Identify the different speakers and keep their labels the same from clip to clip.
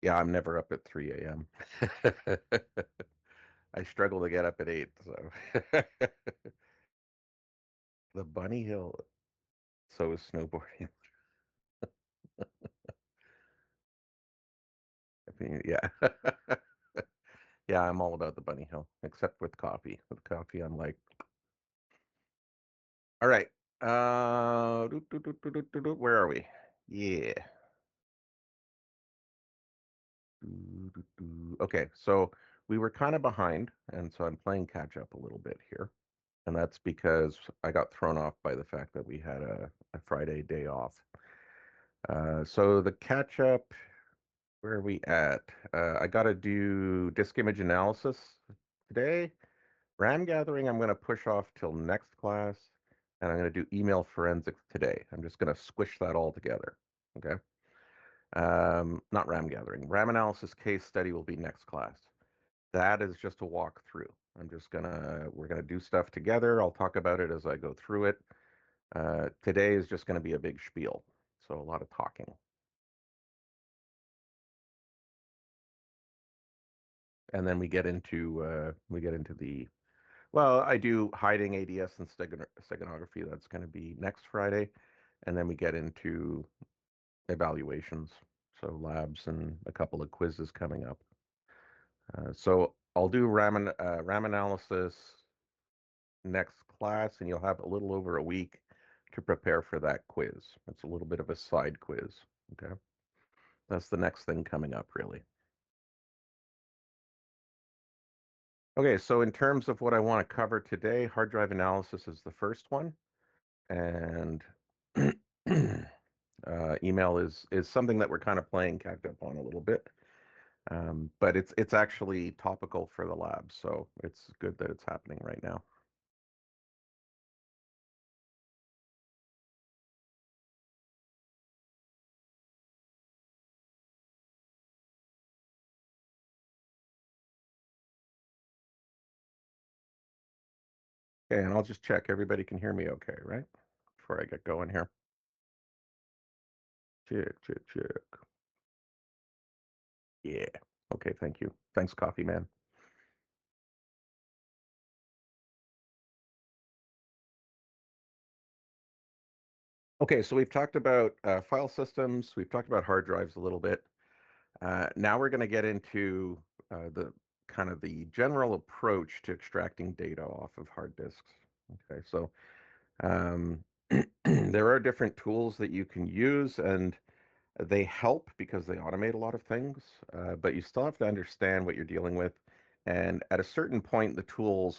Speaker 1: Yeah, I'm never up at 3 a.m. I struggle to get up at 8, so the Bunny Hill, so is snowboarding. I mean, yeah. Yeah, I'm all about the Bunny Hill, except with coffee. With coffee, I'm like, all right. Where are we? Yeah. Okay, so we were kind of behind, and so I'm playing catch up a little bit here. And that's because I got thrown off by the fact that we had a Friday day off. So the catch up, where are we at? I got to do disk image analysis today. RAM gathering, I'm going to push off till next class, and I'm going to do email forensics today. I'm just going to squish that all together. Okay. Not RAM gathering. RAM analysis case study will be next class. That is just a walkthrough. We're gonna do stuff together. I'll talk about it as I go through it. Today is just gonna be a big spiel, so a lot of talking. And then we get into the well, I do hiding ADS and steganography. That's going to be next Friday, and then we get into evaluations, so labs and a couple of quizzes coming up. So I'll do RAM analysis next class, and you'll have a little over a week to prepare for that quiz. It's a little bit of a side quiz. Okay. That's the next thing coming up, really. Okay, so in terms of what I want to cover today, hard drive analysis is the first one, and email is something that we're kind of playing catch up on a little bit, but it's actually topical for the lab, so it's good that it's happening right now. Okay, and I'll just check everybody can hear me okay, right? Before I get going here. Check, check, check. Yeah. Okay, thank you. Thanks, Coffee Man. Okay, so we've talked about file systems. We've talked about hard drives a little bit. Now we're going to get into the kind of the general approach to extracting data off of hard disks. Okay, so um, there are different tools that you can use, and they help because they automate a lot of things, but you still have to understand what you're dealing with. And at a certain point, the tools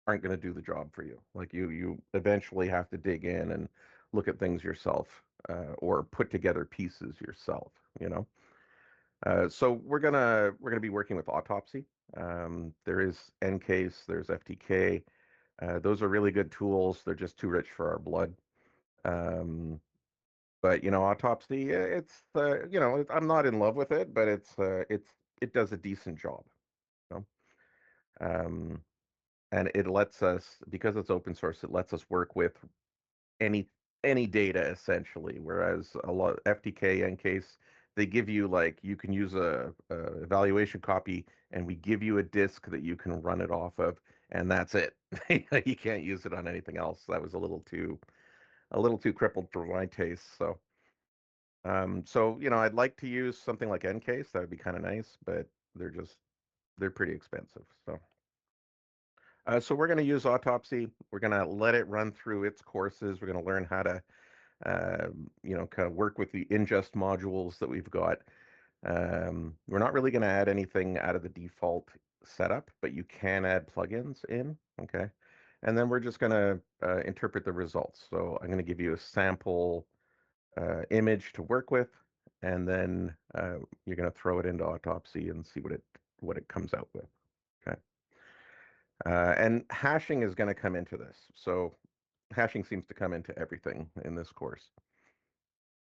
Speaker 1: aren't going to do the job for you. Like you eventually have to dig in and look at things yourself, or put together pieces yourself. You know. So we're gonna be working with autopsy. There is NCase, there's FTK. Those are really good tools. They're just too rich for our blood. Um, but autopsy, I'm not in love with it, but it does a decent job. You know? And it lets us, because it's open source, it lets us work with any any data essentially. Whereas a lot FTK NCase, they give you like you can use a evaluation copy, and we give you a disk that you can run it off of, and that's it. You can't use it on anything else. That was a little too crippled for my taste. So I'd like to use something like NCase. That would be kind of nice, but they're pretty expensive. So we're going to use autopsy. We're going to let it run through its courses. We're going to learn how to kind of work with the ingest modules that we've got. We're not really going to add anything out of the default setup, but you can add plugins in. Okay. And then we're just going to interpret the results. So I'm going to give you a sample image to work with, and then you're going to throw it into autopsy and see what it comes out with. Okay. And hashing is going to come into this. So hashing seems to come into everything in this course.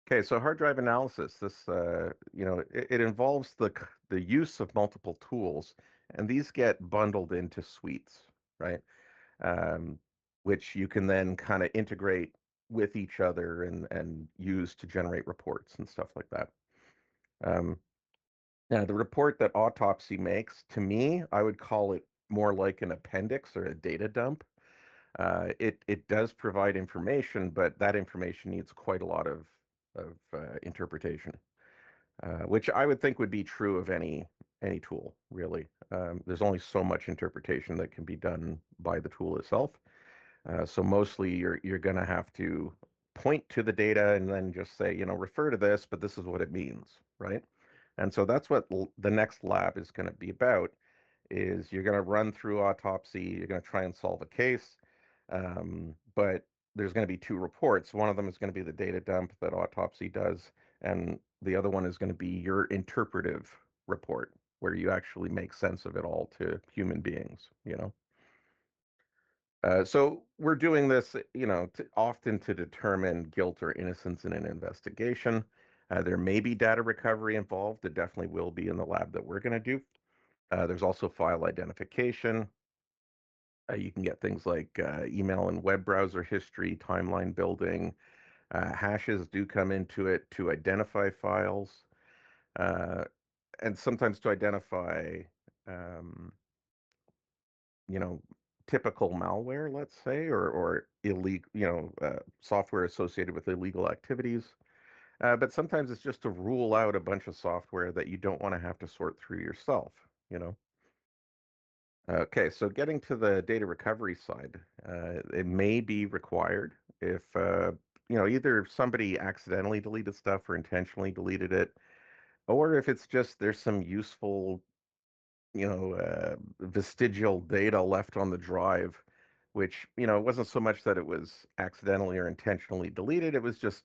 Speaker 1: Okay, so hard drive analysis. It involves the use of multiple tools, and these get bundled into suites, right? Um, which you can then kind of integrate with each other and use to generate reports and stuff like that. Um, Now, the report that autopsy makes, to me, I would call it more like an appendix or a data dump. It does provide information, but that information needs quite a lot of interpretation, which I would think would be true of any tool, really. There's only so much interpretation that can be done by the tool itself. So mostly you're going to have to point to the data and then just say, refer to this, but this is what it means, right? And so that's what the next lab is going to be about, is you're going to run through autopsy, you're going to try and solve a case, but there's going to be two reports. One of them is going to be the data dump that autopsy does, and the other one is going to be your interpretive report, where you actually make sense of it all to human beings. So we're doing this, often to determine guilt or innocence in an investigation. There may be data recovery involved. There definitely will be in the lab that we're going to do. There's also file identification. You can get things like email and web browser history, timeline building. Hashes do come into it to identify files, uh, and sometimes to identify, um, you know, typical malware, let's say, or illegal, software associated with illegal activities. But sometimes it's just to rule out a bunch of software that you don't want to have to sort through yourself, you know. Okay, so getting to the data recovery side, it may be required if, either somebody accidentally deleted stuff or intentionally deleted it, or if it's just there's some useful, vestigial data left on the drive, which, it wasn't so much that it was accidentally or intentionally deleted, it was just,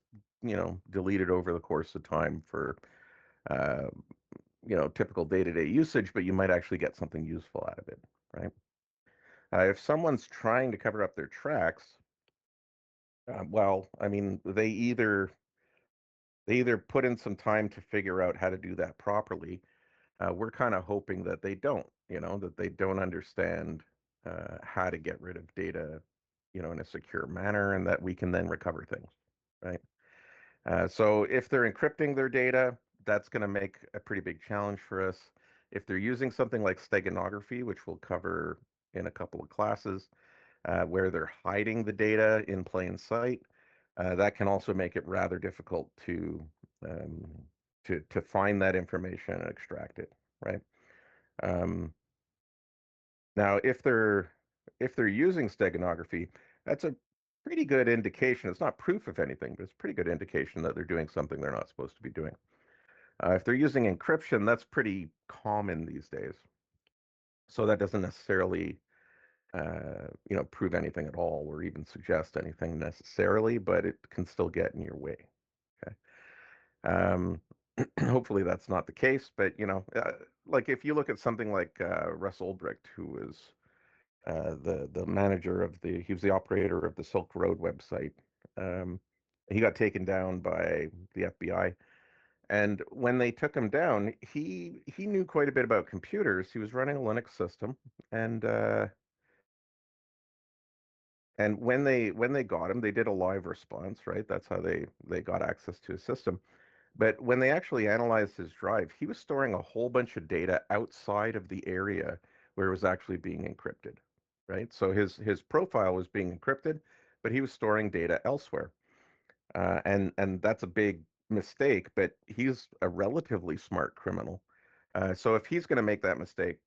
Speaker 1: deleted over the course of time for, uh, typical day-to-day usage, but you might actually get something useful out of it, right? If someone's trying to cover up their tracks, well, I mean, they either put in some time to figure out how to do that properly. We're kind of hoping that they don't, that they don't understand how to get rid of data, in a secure manner, and that we can then recover things, right? So if they're encrypting their data, that's going to make a pretty big challenge for us. If they're using something like steganography, which we'll cover in a couple of classes, where they're hiding the data in plain sight, that can also make it rather difficult um, to find that information and extract it, right? Um, Now, if they're using steganography, that's a pretty good indication. It's not proof of anything, but it's a pretty good indication that they're doing something they're not supposed to be doing. If they're using encryption, that's pretty common these days. So that doesn't necessarily, prove anything at all or even suggest anything necessarily, but it can still get in your way. Okay. Um, Hopefully that's not the case, but like if you look at something like Russ Ulbricht, who was the manager of he was the operator of the Silk Road website. Um, he got taken down by the FBI, and when they took him down, he knew quite a bit about computers. He was running a Linux system, and uh, and when they got him, they did a live response, right? That's how they got access to his system. But when they actually analyzed his drive, he was storing a whole bunch of data outside of the area where it was actually being encrypted, right? So his profile was being encrypted, but he was storing data elsewhere, and that's a big mistake. But he's a relatively smart criminal, so if he's going to make that mistake,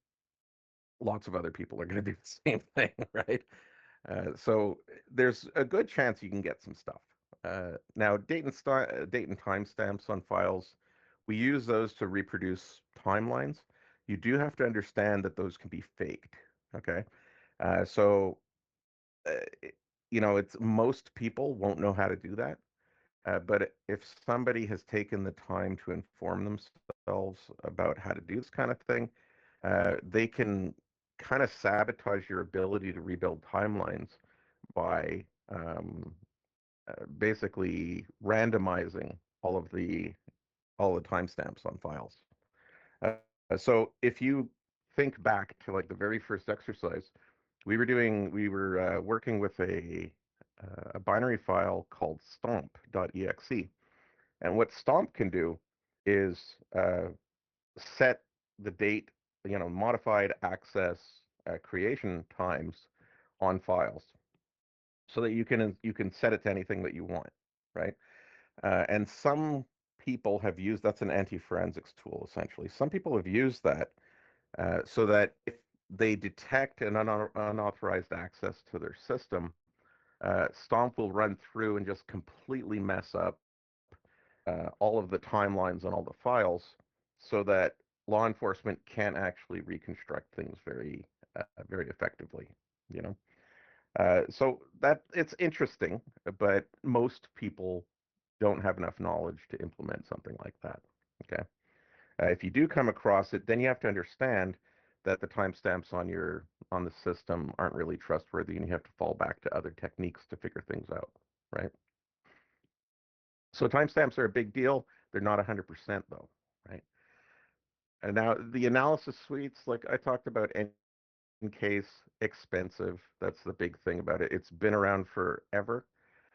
Speaker 1: lots of other people are going to do the same thing, right? So there's a good chance you can get some stuff. Now, date and timestamps on files, we use those to reproduce timelines. You do have to understand that those can be faked. Okay, so uh, it's most people won't know how to do that. But if somebody has taken the time to inform themselves about how to do this kind of thing, they can kind of sabotage your ability to rebuild timelines by basically randomizing all the timestamps on files. Uh, so if you think back to like the very first exercise, we were working with a binary file called stomp.exe, and what stomp can do is set the date, modified access creation times on files so that you can set it to anything that you want, right? And some people have used that's an anti-forensics tool essentially. Some people have used that so that if they detect an unauthorized access to their system, Stomp will run through and just completely mess up all of the timelines on all the files so that law enforcement can actually reconstruct things very effectively, you know. So that it's interesting, but most people don't have enough knowledge to implement something like that. Okay. If you do come across it, then you have to understand that the timestamps on the system aren't really trustworthy, and you have to fall back to other techniques to figure things out, right? So timestamps are a big deal. They're not 100% though, right? And now the analysis suites, like I talked about, Encase, expensive. That's the big thing about it. It's been around forever.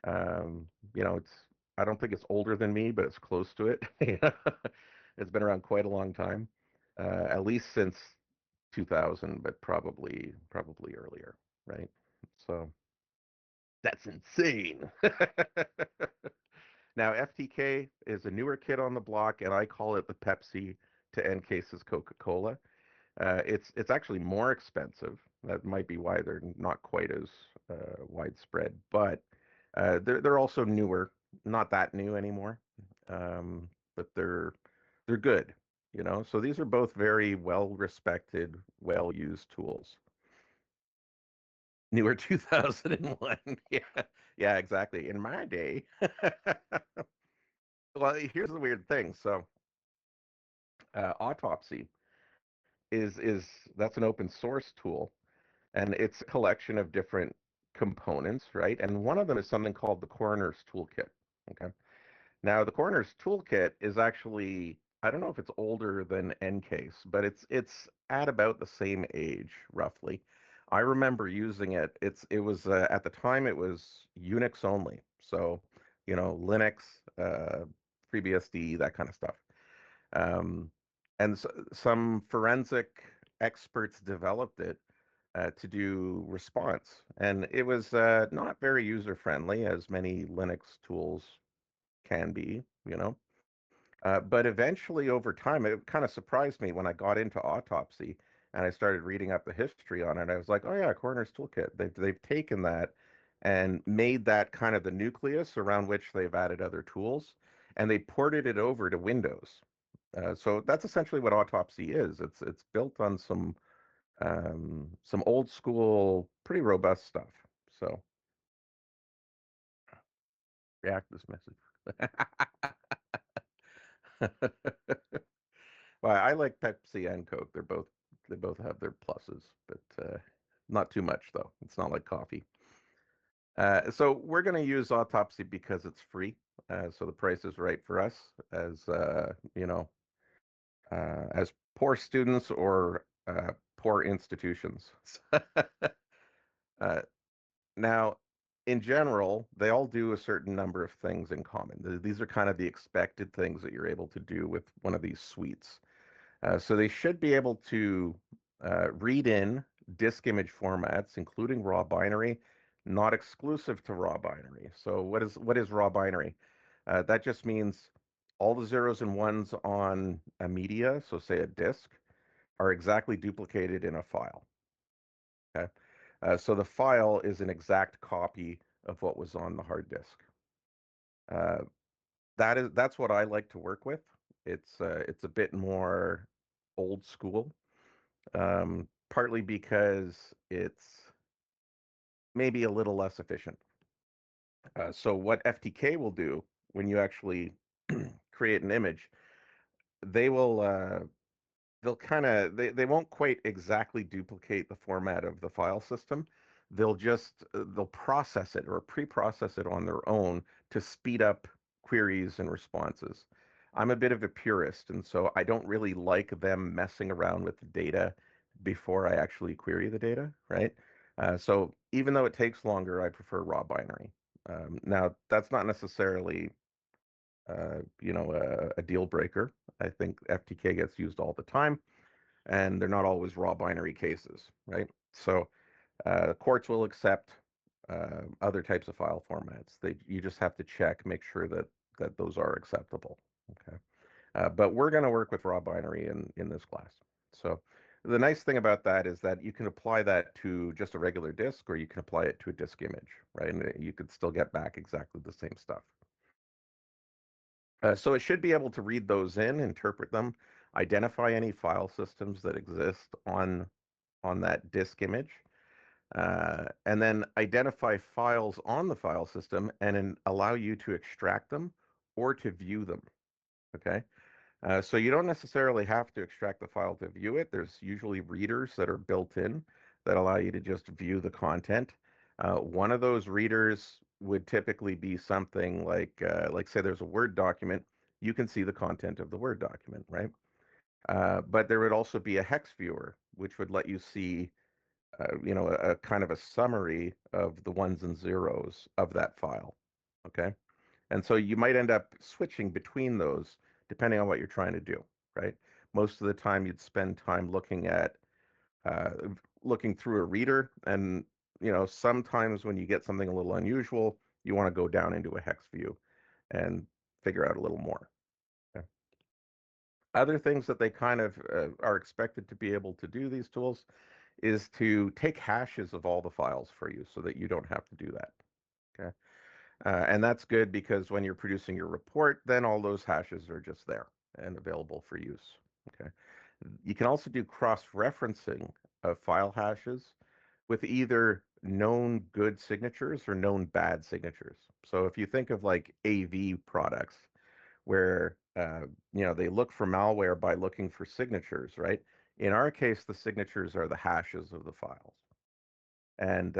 Speaker 1: It's I don't think it's older than me, but it's close to it. It's been around quite a long time, at least since 2000, but probably earlier, right? So that's insane. Now, FTK is a newer kid on the block, and I call it the Pepsi to Encase's Coca-Cola. It's actually more expensive. That might be why they're not quite as widespread, but they're also newer. Not that new anymore, but they're good. So these are both very well respected, well used tools. Newer 2001. Yeah, yeah, exactly. In my day, well, here's the weird thing. So, Autopsy is that's an open source tool, and it's a collection of different components, right? And one of them is something called the Coroner's Toolkit. Okay. Now, the Coroner's Toolkit is actually, I don't know if it's older than Encase, but it's at about the same age, roughly. I remember using it. It was at the time it was Unix only, so Linux, FreeBSD, that kind of stuff. Um, and some forensic experts developed it to do response. And it was not very user friendly, as many Linux tools can be, you know. But eventually, over time, it kind of surprised me when I got into autopsy and I started reading up the history on it. I was like, oh yeah, Coroner's Toolkit. They've taken that and made that kind of the nucleus around which they've added other tools, and they ported it over to Windows. So that's essentially what autopsy is. It's built on some old school, pretty robust stuff. So react this message. Well, I like Pepsi and Coke. They both have their pluses, but not too much though. It's not like coffee. So we're going to use Autopsy because it's free. So the price is right for us as as poor students or poor institutions. uh, Now, in general, they all do a certain number of things in common. These are kind of the expected things that you're able to do with one of these suites. So they should be able to read in disk image formats, including raw binary, not exclusive to raw binary. So what is raw binary? That just means all the zeros and ones on a media, so say a disk, are exactly duplicated in a file. Okay, so the file is an exact copy of what was on the hard disk. Uh, that's what I like to work with. It's a bit more old school, partly because it's maybe a little less efficient. So what FTK will do when you actually create an image, they will they'll they won't quite exactly duplicate the format of the file system. They'll process it or pre-process it on their own to speed up queries and responses. I'm a bit of a purist, and so I don't really like them messing around with the data before I actually query the data, right? So even though it takes longer, I prefer raw binary. Now, that's not necessarily a deal breaker. I think FTK gets used all the time, and they're not always raw binary cases, right? So courts will accept other types of file formats. You just have to check, make sure that those are acceptable. Okay, but we're going to work with raw binary in this class. So the nice thing about that is that you can apply that to just a regular disk, or you can apply it to a disk image, right? And you could still get back exactly the same stuff. So it should be able to read those in, interpret them, identify any file systems that exist on that disk image, and then identify files on the file system and then allow you to extract them or to view them. Okay. So you don't necessarily have to extract the file to view it. There's usually readers that are built in that allow you to just view the content. One of those readers would typically be something like say there's a Word document, you can see the content of the Word document, right? But there would also be a hex viewer, which would let you see, a kind of a summary of the ones and zeros of that file. Okay. And so you might end up switching between those depending on what you're trying to do, right? Most of the time you'd spend time uh, looking through a reader, and sometimes when you get something a little unusual, you want to go down into a hex view and figure out a little more. Okay. Other things that they kind of are expected to be able to do, these tools, is to take hashes of all the files for you so that you don't have to do that. Okay. And that's good because when you're producing your report, then all those hashes are just there and available for use. Okay. You can also do cross-referencing of file hashes with either known good signatures or known bad signatures. So if you think of like AV products where they look for malware by looking for signatures, right? In our case, the signatures are the hashes of the files. And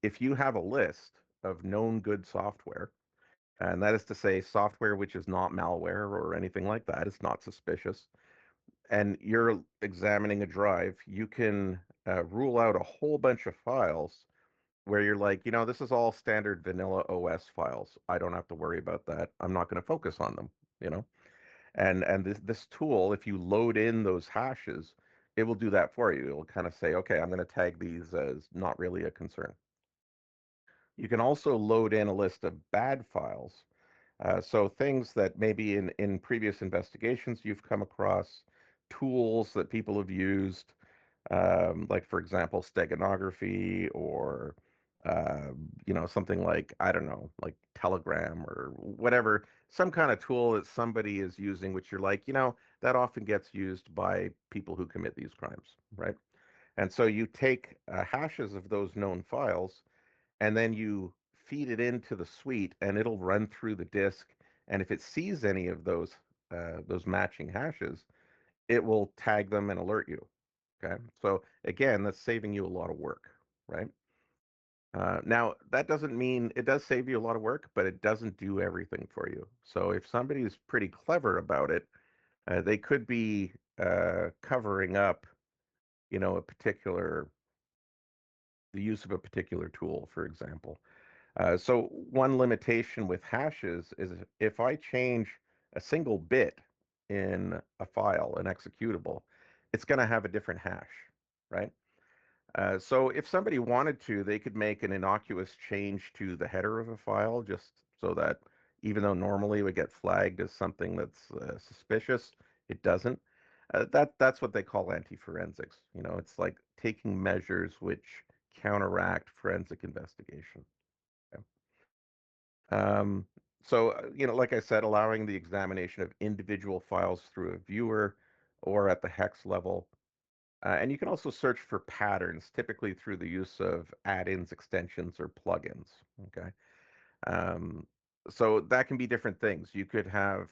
Speaker 1: if you have a list of known good software, and that is to say software which is not malware or anything like that, it's not suspicious, and you're examining a drive, you can rule out a whole bunch of files where you're like, this is all standard vanilla OS files. I don't have to worry about that. I'm not going to focus on them, you know? And this tool, if you load in those hashes, it will do that for you. It'll kind of say, okay, I'm going to tag these as not really a concern. You can also load in a list of bad files. So things that maybe in previous investigations you've come across, tools that people have used, like for example, steganography or something like, I don't know, like Telegram or whatever, some kind of tool that somebody is using, which you're like, that often gets used by people who commit these crimes, right? And so you take hashes of those known files and then you feed it into the suite and it'll run through the disk. And if it sees any of those matching hashes, it will tag them and alert you. Okay. So again, that's saving you a lot of work, right? Now, that doesn't mean it does save you a lot of work, but it doesn't do everything for you. So if somebody is pretty clever about it, they could be covering up, a particular, the use of a particular tool, for example. So one limitation with hashes is if I change a single bit in a file, an executable, it's going to have a different hash, right? So if somebody wanted to, they could make an innocuous change to the header of a file just so that even though normally it would get flagged as something that's suspicious, it doesn't. That's what they call anti-forensics. It's like taking measures which counteract forensic investigation. Okay? Um, so, like I said, allowing the examination of individual files through a viewer or at the hex level. And you can also search for patterns, typically through the use of add-ins, extensions, or plugins. Okay. Um, so that can be different things. You could have,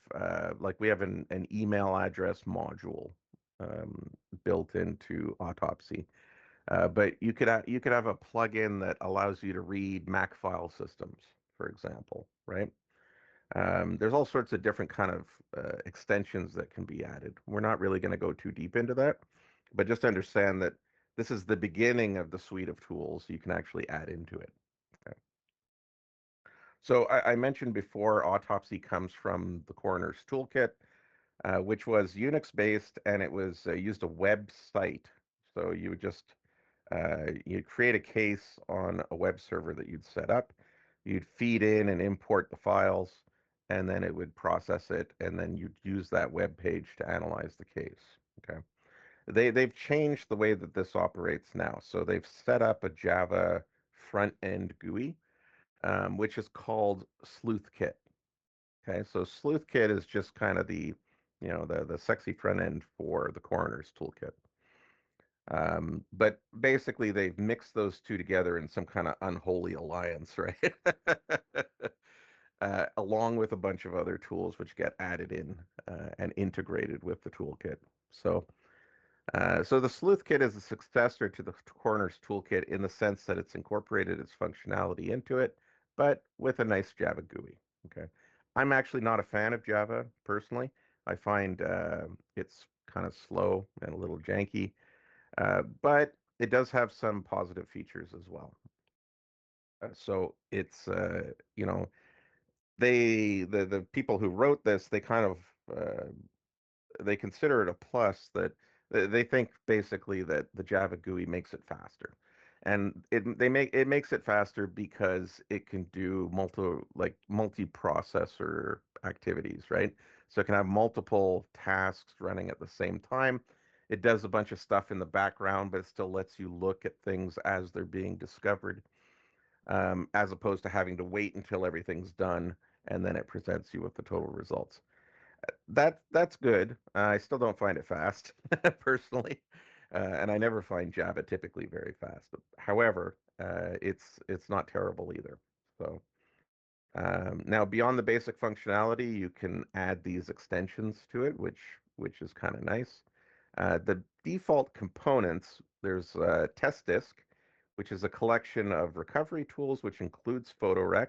Speaker 1: like we have an email address module um, built into Autopsy. But you could have a plugin that allows you to read Mac file systems, for example, right? There's all sorts of different kind of extensions that can be added. We're not really going to go too deep into that, but just understand that this is the beginning of the suite of tools you can actually add into it. Okay. So I mentioned before, Autopsy comes from the Coroner's Toolkit, which was Unix based, and it was used a web site. So you would just you'd create a case on a web server that you'd set up. You'd feed in and import the files, and then it would process it, and then you'd use that web page to analyze the case. Okay. They've changed the way that this operates now. So they've set up a Java front end GUI, which is called SleuthKit. Okay, so SleuthKit is just kind of the sexy front end for the coroner's toolkit. But basically, they've mixed those two together in some kind of unholy alliance, right? Along with a bunch of other tools which get added in and integrated with the toolkit. So the Sleuth Kit is a successor to the Coroner's Toolkit in the sense that it's incorporated its functionality into it, but with a nice Java GUI. Okay, I'm actually not a fan of Java personally. I find it's kind of slow and a little janky, but it does have some positive features as well. So it's the people who wrote this, they kind of they consider it a plus that they think basically that the Java GUI makes it faster. And it makes it faster because it can do multi-processor activities, right? So it can have multiple tasks running at the same time. It does a bunch of stuff in the background, but it still lets you look at things as they're being discovered, as opposed to having to wait until everything's done and then it presents you with the total results. That's good. I still don't find it fast personally, and I never find Java typically very fast. However, it's not terrible either. So now beyond the basic functionality, you can add these extensions to it, which is kind of nice. The default components, there's Test Disk, which is a collection of recovery tools, which includes PhotoRec,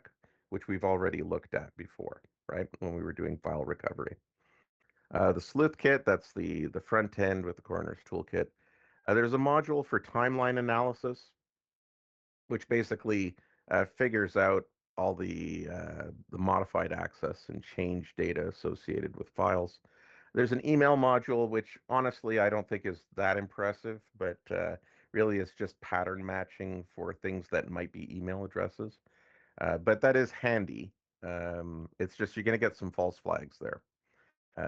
Speaker 1: which we've already looked at before, right, when we were doing file recovery. The Sleuth Kit, that's the front end with the Coroner's Toolkit. There's a module for timeline analysis, which basically figures out all the modified access and change data associated with files. There's an email module, which honestly I don't think is that impressive, but really is just pattern matching for things that might be email addresses. But that is handy. It's just you're going to get some false flags there.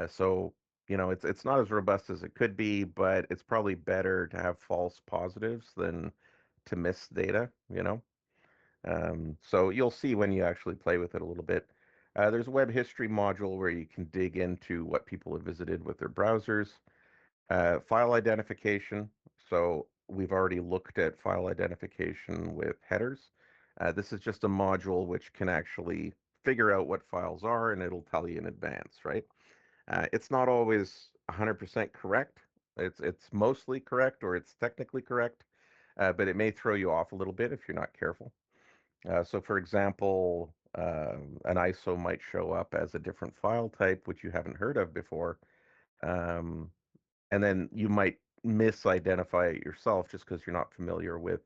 Speaker 1: So, it's not as robust as it could be, but it's probably better to have false positives than to miss data, you know? So you'll see when you actually play with it a little bit. There's a web history module where you can dig into what people have visited with their browsers. File identification. So we've already looked at file identification with headers. This is just a module which can actually figure out what files are, and it'll tell you in advance, right? It's not always 100% correct. It's mostly correct or it's technically correct, but it may throw you off a little bit if you're not careful. So, for example, an ISO might show up as a different file type, which you haven't heard of before, um, and then you might misidentify it yourself just because you're not familiar with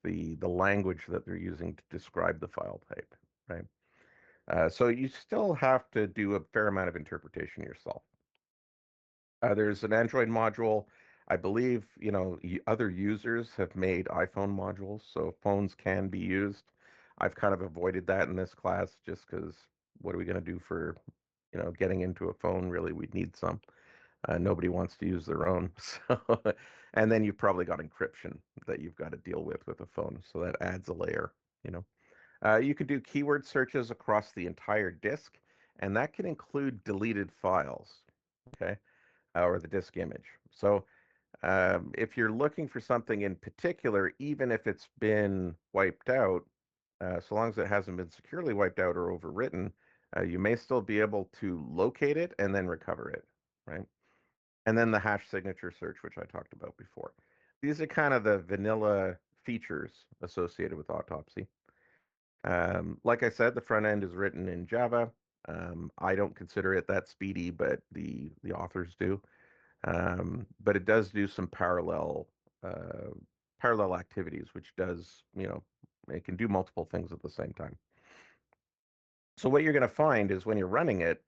Speaker 1: the language that they're using to describe the file type, right? So you still have to do a fair amount of interpretation yourself. There's an Android module. I believe, other users have made iPhone modules, so phones can be used. I've kind of avoided that in this class just because what are we going to do for, getting into a phone? Really, we need some. Nobody wants to use their own. So, and then you've probably got encryption that you've got to deal with a phone. So that adds a layer, you know. You can do keyword searches across the entire disk, and that can include deleted files. Okay, or the disk image. So if you're looking for something in particular, even if it's been wiped out, so long as it hasn't been securely wiped out or overwritten, you may still be able to locate it and then recover it, right? And then the hash signature search, which I talked about before. These are kind of the vanilla features associated with Autopsy. Like I said, the front end is written in Java. I don't consider it that speedy, but the authors do. But it does do some uh, parallel activities, which does, it can do multiple things at the same time. So what you're going to find is when you're running it,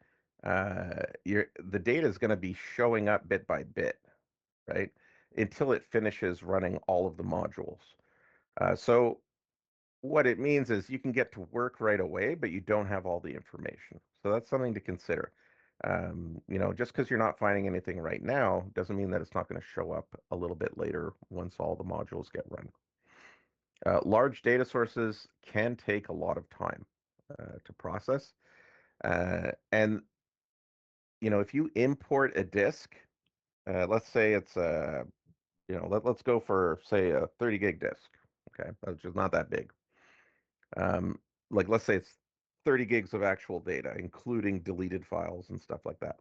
Speaker 1: the data is going to be showing up bit by bit, right? Until it finishes running all of the modules. So what it means is you can get to work right away, but you don't have all the information. So that's something to consider. Just because you're not finding anything right now doesn't mean that it's not going to show up a little bit later once all the modules get run. Large data sources can take a lot of time to process. And if you import a disk, let's say it's let's go for say a 30 gig disk, okay, which is not that big. Um, like let's say it's 30 gigs of actual data, including deleted files and stuff like that,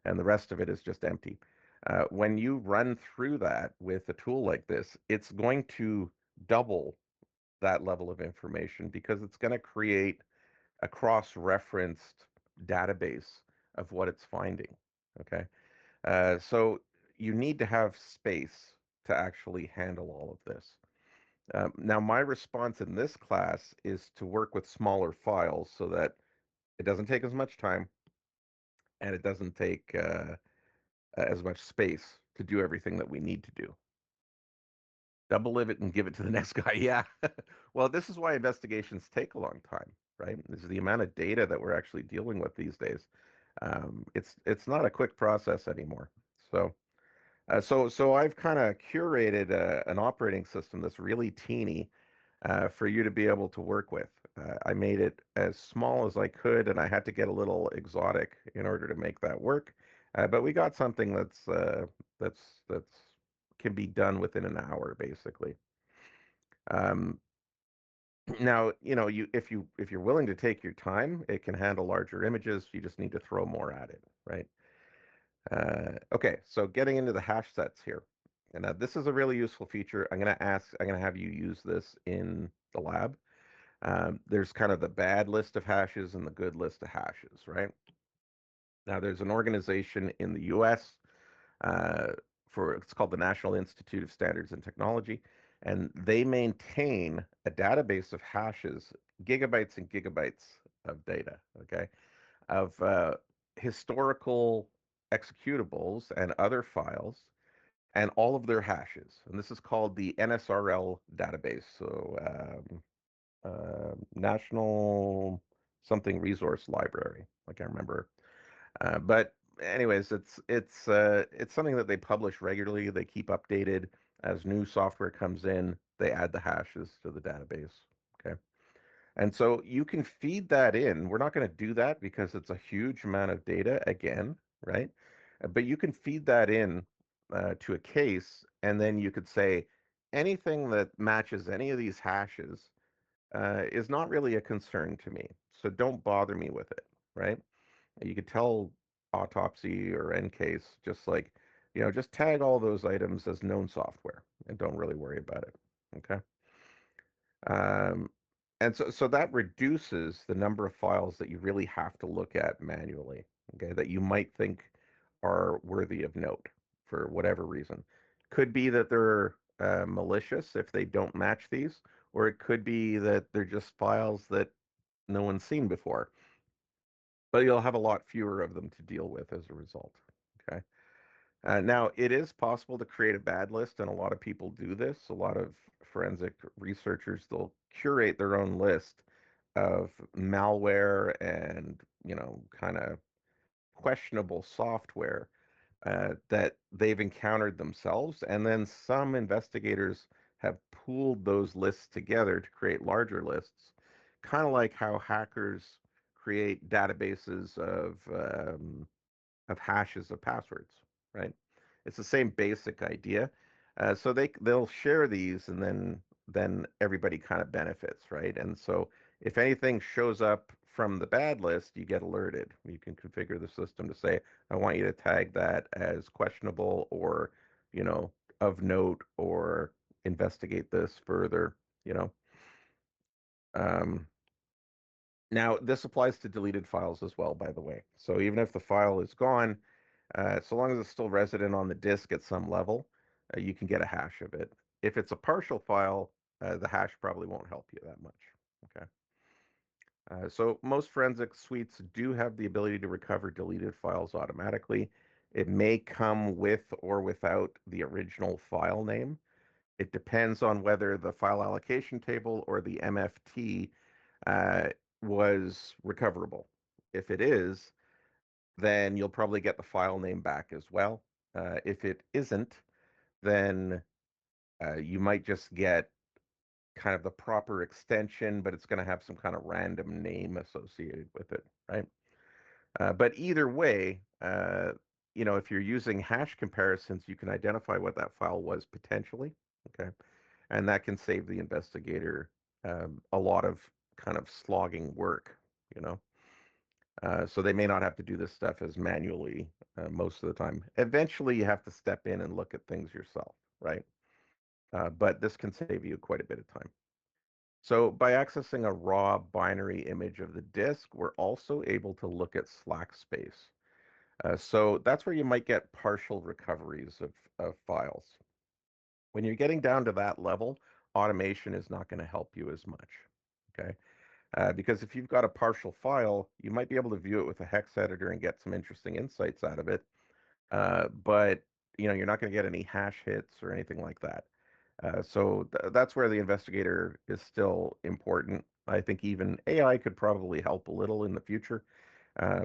Speaker 1: and the rest of it is just empty. When you run through that with a tool like this, it's going to double that level of information because it's going to create a cross-referenced database of what it's finding. Okay, so you need to have space to actually handle all of this. Now, my response in this class is to work with smaller files so that it doesn't take as much time and it doesn't take as much space to do everything that we need to do. Double live it and give it to the next guy. Yeah. Well, this is why investigations take a long time, right? This is the amount of data that we're actually dealing with these days. It's not a quick process anymore. So I've kind of curated an operating system that's really teeny for you to be able to work with. I made it as small as I could, and I had to get a little exotic in order to make that work. But we got something that's can be done within an hour, basically. Um, Now, if you're willing to take your time, it can handle larger images. You just need to throw more at it, right? Okay, so getting into the hash sets here. And this is a really useful feature. I'm going to have you use this in the lab. There's kind of the bad list of hashes and the good list of hashes, right? Now, there's an organization in the US it's called the National Institute of Standards and Technology, and they maintain a database of hashes, gigabytes and gigabytes of data, okay, of historical executables and other files and all of their hashes. And this is called the NSRL database. So National something Resource Library. I can't remember. But anyways, it's something that they publish regularly. They keep updated as new software comes in. They add the hashes to the database. Okay. And so you can feed that in. We're not going to do that because it's a huge amount of data again, right? But you can feed that in to a case, and then you could say anything that matches any of these hashes is not really a concern to me. So don't bother me with it, right? You could tell Autopsy or Ncase just like, just tag all those items as known software and don't really worry about it. Okay. Um, and so that reduces the number of files that you really have to look at manually, okay, that you might think are worthy of note for whatever reason. Could be that they're malicious if they don't match these, or it could be that they're just files that no one's seen before, but you'll have a lot fewer of them to deal with as a result. Okay. Now, it is possible to create a bad list, and a lot of people do this. A lot of forensic researchers, they'll curate their own list of malware and, kind of questionable software that they've encountered themselves. And then some investigators have pooled those lists together to create larger lists, kind of like how hackers create databases of hashes of passwords, right? It's the same basic idea. So they'll share these, and then everybody kind of benefits, right? And so if anything shows up from the bad list, you get alerted. You can configure the system to say, I want you to tag that as questionable or, you know, of note, or investigate this further, you know. Um, Now, this applies to deleted files as well, by the way. So even if the file is gone, so long as it's still resident on the disk at some level, you can get a hash of it. If it's a partial file, the hash probably won't help you that much. Okay. So most forensic suites do have the ability to recover deleted files automatically. It may come with or without the original file name. It depends on whether the file allocation table or the MFT uh, was recoverable. If it is, then you'll probably get the file name back as well. If it isn't, then you might just get kind of the proper extension, but it's going to have some kind of random name associated with it, right? But either way, if you're using hash comparisons, you can identify what that file was potentially, okay? And that can save the investigator a lot of kind of slogging work, you know? So they may not have to do this stuff as manually most of the time. Eventually, you have to step in and look at things yourself, right? But this can save you quite a bit of time. So by accessing a raw binary image of the disk, we're also able to look at slack space. So that's where you might get partial recoveries of files. When you're getting down to that level, automation is not going to help you as much. Okay. Because if you've got a partial file, you might be able to view it with a hex editor and get some interesting insights out of it. But you're not going to get any hash hits or anything like that. So that's where the investigator is still important. I think even AI could probably help a little in the future,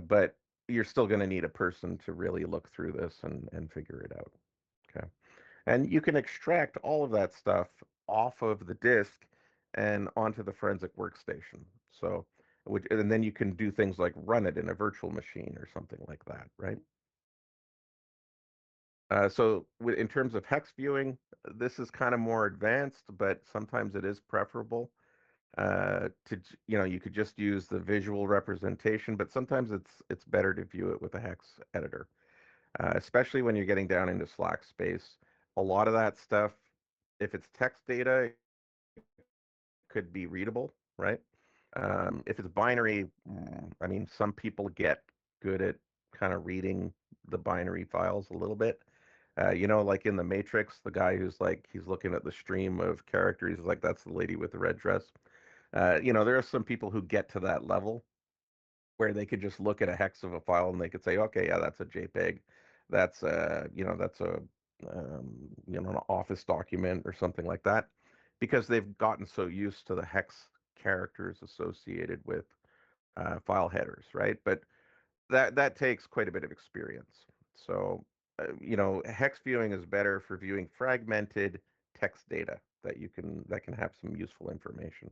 Speaker 1: but you're still going to need a person to really look through this and figure it out. Okay. And you can extract all of that stuff off of the disk and onto the forensic workstation. So, and then you can do things like run it in a virtual machine or something like that, right? So in terms of hex viewing, this is kind of more advanced, but sometimes it is preferable. You could just use the visual representation, but sometimes it's better to view it with a hex editor, especially when you're getting down into slack space. A lot of that stuff, if it's text data, could be readable, right? If it's binary, I mean, some people get good at kind of reading the binary files a little bit. Like in the Matrix, the guy who's like he's looking at the stream of characters, he's like that's the lady with the red dress. There are some people who get to that level where they could just look at a hex of a file and they could say, okay, yeah, that's a JPEG, that's an Office document or something like that, because they've gotten so used to the hex characters associated with file headers, right? But that takes quite a bit of experience. So, hex viewing is better for viewing fragmented text data that can have some useful information.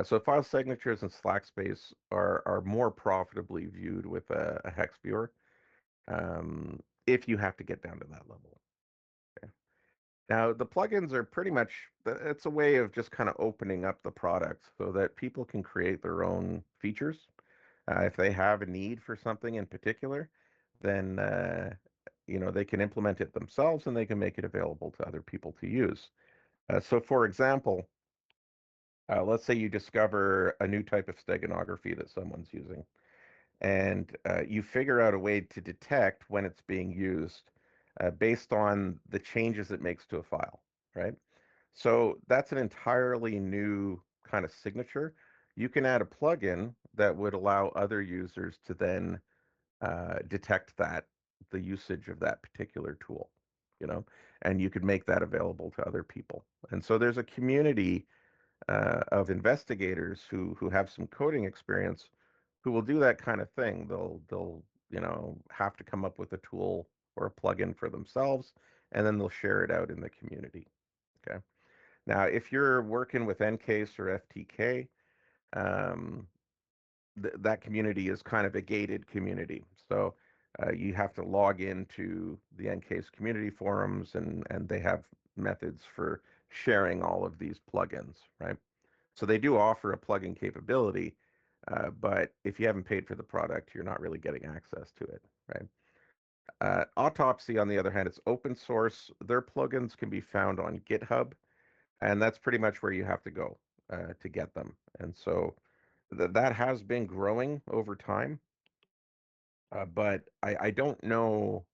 Speaker 1: So file signatures and slack space are more profitably viewed with a hex viewer if you have to get down to that level. Okay. Now, the plugins are pretty much, it's a way of just kind of opening up the product so that people can create their own features. If they have a need for something in particular, then they can implement it themselves and they can make it available to other people to use. So, for example, let's say you discover a new type of steganography that someone's using, and you figure out a way to detect when it's being used based on the changes it makes to a file, right? So that's an entirely new kind of signature. You can add a plugin that would allow other users to then detect the usage of that particular tool, you know, and you could make that available to other people. And so there's a community of investigators who have some coding experience who will do that kind of thing. They'll have to come up with a tool or a plugin for themselves, and then they'll share it out in the community. Okay. Now, if you're working with Ncase or FTK, um, that community is kind of a gated community. So you have to log into the Ncase community forums, and they have methods for sharing all of these plugins, right? So they do offer a plugin capability, but if you haven't paid for the product, you're not really getting access to it, right? Autopsy, on the other hand, it's open source. Their plugins can be found on GitHub, and that's pretty much where you have to go to get them. And so that has been growing over time, but I don't know.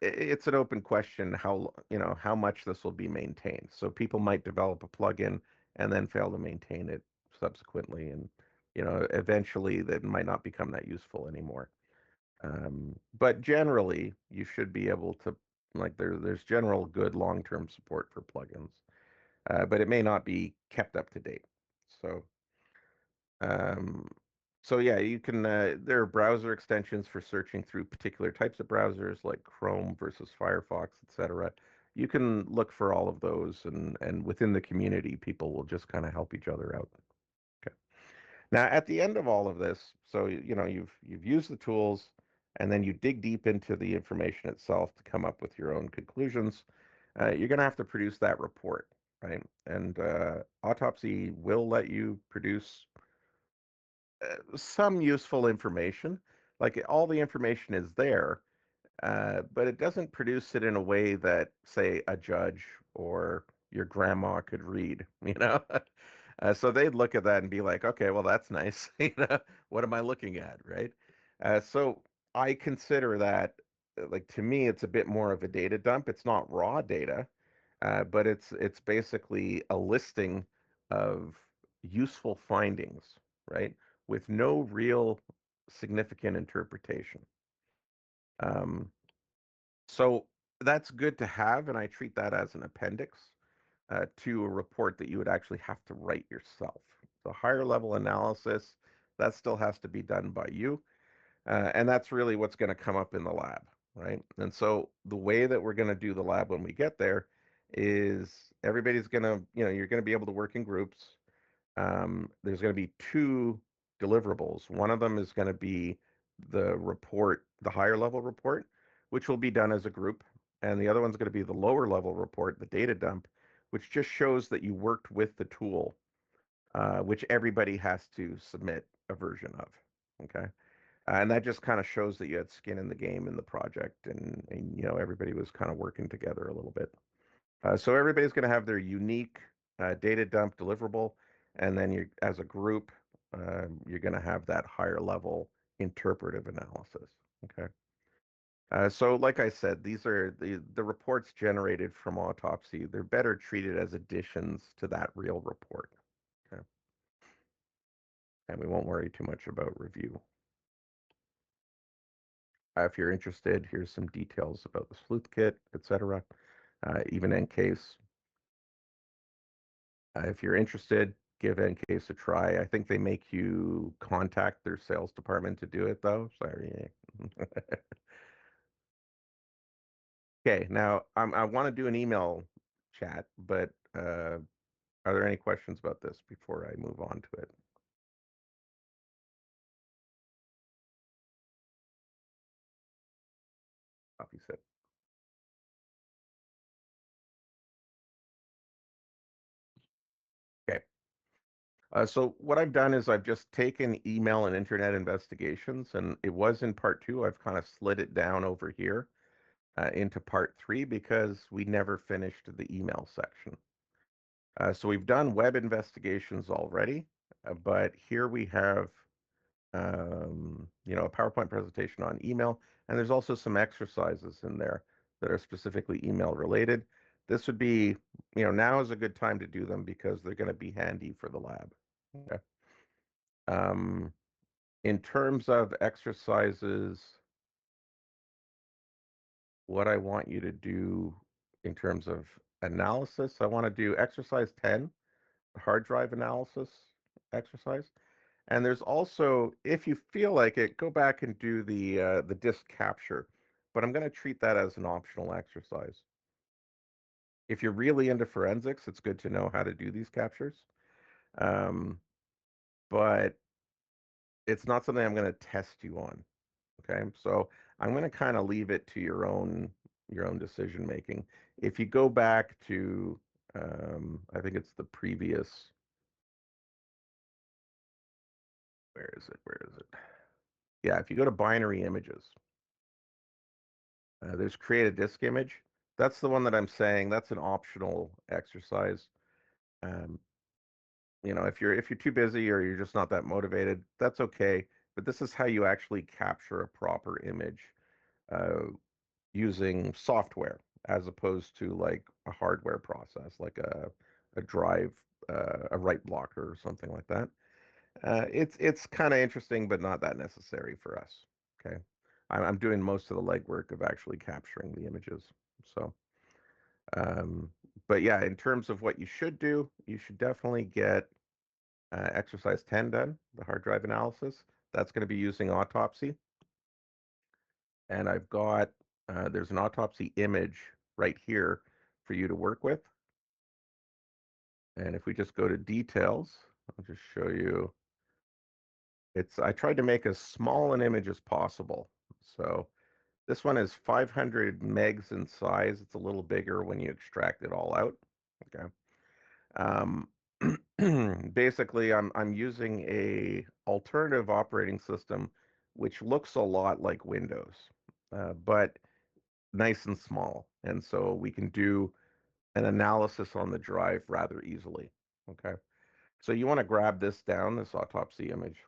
Speaker 1: It's an open question how much this will be maintained. So people might develop a plugin and then fail to maintain it. subsequently, and eventually that might not become that useful anymore. But generally, you should be able to, like, there's general good long-term support for plugins, but it may not be kept up to date. So, um, so yeah, you can. There are browser extensions for searching through particular types of browsers, like Chrome versus Firefox, etc. You can look for all of those, and within the community, people will just kind of help each other out. Okay. Now, at the end of all of this, so you've used the tools, and then you dig deep into the information itself to come up with your own conclusions. You're going to have to produce that report, right? And Autopsy will let you produce some useful information. Like, all the information is there, but it doesn't produce it in a way that, say, a judge or your grandma could read, you know? So they'd look at that and be like, okay, well, that's nice. What am I looking at, right? So I consider that, like, to me, it's a bit more of a data dump. It's not raw data, but it's basically a listing of useful findings, right? With no real significant interpretation. Um, so that's good to have, and I treat that as an appendix to a report that you would actually have to write yourself. The higher level analysis, that still has to be done by you, and that's really what's going to come up in the lab, right? And so the way that we're going to do the lab when we get there is everybody's going to, you're going to be able to work in groups. There's going to be two deliverables. One of them is going to be the report, the higher level report, which will be done as a group. And the other one's going to be the lower level report, the data dump, which just shows that you worked with the tool, which everybody has to submit a version of. Okay. And that just kind of shows that you had skin in the game in the project, and everybody was kind of working together a little bit. So everybody's going to have their unique data dump deliverable, and then you, as a group, you're going to have that higher level interpretive analysis. Okay. So, like I said, these are the reports generated from Autopsy. They're better treated as additions to that real report. Okay. And we won't worry too much about review. If you're interested, here's some details about the sleuth kit, etc. Even EnCase. If you're interested, give EnCase a try. I think they make you contact their sales department to do it, though. Sorry. Okay, now I want to do an email chat, but are there any questions about this before I move on to it? Copy set. Okay. So what I've done is I've just taken email and internet investigations, and it was in part two. I've kind of slid it down over here into part three because we never finished the email section. So we've done web investigations already, but here we have, a PowerPoint presentation on email, and there's also some exercises in there that are specifically email related. This would be, now is a good time to do them because they're going to be handy for the lab. Okay. Um, in terms of exercises, what I want you to do in terms of analysis, I want to do exercise 10, hard drive analysis exercise. And there's also, if you feel like it, go back and do the disk capture. But I'm going to treat that as an optional exercise. If you're really into forensics, it's good to know how to do these captures. Um, but it's not something I'm going to test you on. Okay, so I'm going to kind of leave it to your own decision making. If you go back to, I think it's the previous. Where is it? Where is it? Yeah, if you go to binary images, there's create a disk image. That's the one that I'm saying. That's an optional exercise. Um, if you're too busy or you're just not that motivated, that's okay. But this is how you actually capture a proper image uh, using software as opposed to like a hardware process, like a drive, a write blocker or something like that. It's kind of interesting, but not that necessary for us. Okay, I'm doing most of the legwork of actually capturing the images. So, um, but yeah, in terms of what you should do, you should definitely get exercise 10 done, the hard drive analysis. That's going to be using autopsy, and I've got there's an autopsy image right here for you to work with. And if we just go to details, I'll just show you. I tried to make as small an image as possible. So this one is 500 megs in size. It's a little bigger when you extract it all out. Okay. Um, basically, I'm using a alternative operating system, which looks a lot like Windows, but nice and small. And so we can do an analysis on the drive rather easily. Okay. So you want to grab this down, this autopsy image,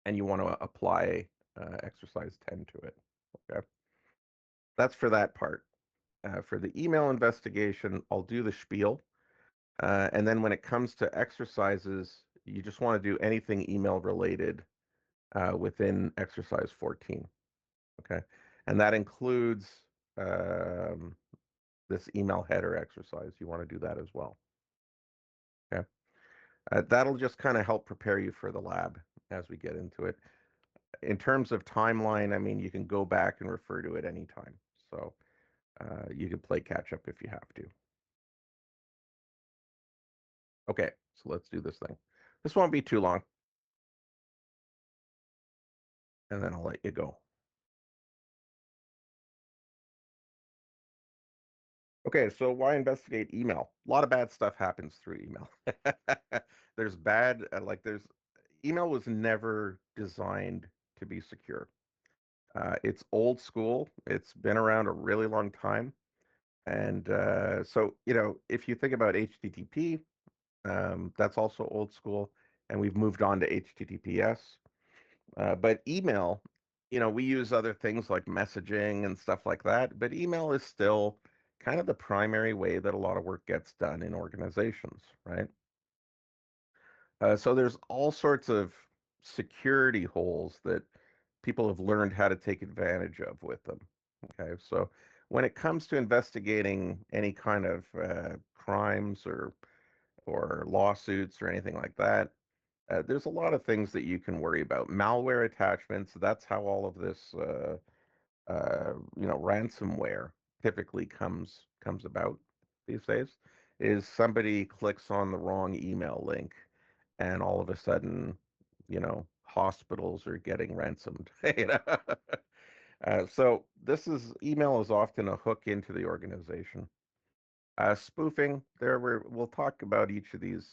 Speaker 1: and you want to apply exercise 10 to it. Okay. That's for that part. For the email investigation, I'll do the spiel. And then when it comes to exercises, you just want to do anything email related within exercise 14. Okay. And that includes um, this email header exercise. You want to do that as well. Okay. That'll just kind of help prepare you for the lab as we get into it. In terms of timeline, I mean, you can go back and refer to it anytime. So you can play catch up if you have to. Okay, so let's do this thing. This won't be too long, and then I'll let you go. Okay, so why investigate email? A lot of bad stuff happens through email. There's bad, email was never designed to be secure. It's old school. It's been around a really long time. And so, if you think about HTTP, that's also old school, and we've moved on to HTTPS. But email, we use other things like messaging and stuff like that, but email is still kind of the primary way that a lot of work gets done in organizations, right? So there's all sorts of security holes that people have learned how to take advantage of with them. Okay, so when it comes to investigating any kind of crimes or lawsuits or anything like that, there's a lot of things that you can worry about. Malware attachments, that's how all of this, ransomware typically comes about these days, is somebody clicks on the wrong email link and all of a sudden, hospitals are getting ransomed. So email is often a hook into the organization. Spoofing, we'll talk about each of these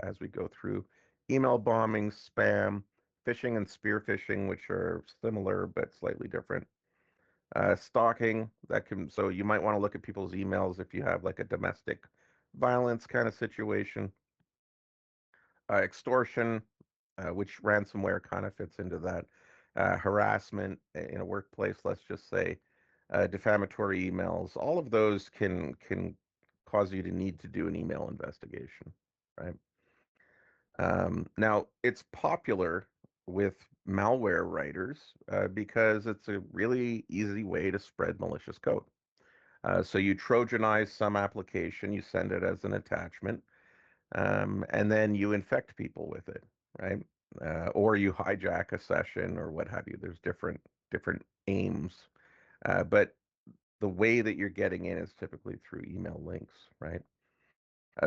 Speaker 1: as we go through. Email bombing, spam, phishing, and spear phishing, which are similar but slightly different. Stalking, so you might want to look at people's emails if you have like a domestic violence kind of situation. Extortion, which ransomware kind of fits into that. Harassment in a workplace, let's just say, defamatory emails. All of those can cause you to need to do an email investigation, right? Now, it's popular with malware writers because it's a really easy way to spread malicious code. So you Trojanize some application, you send it as an attachment, and then you infect people with it, right? Or you hijack a session or what have you. There's different aims, but the way that you're getting in is typically through email links, right?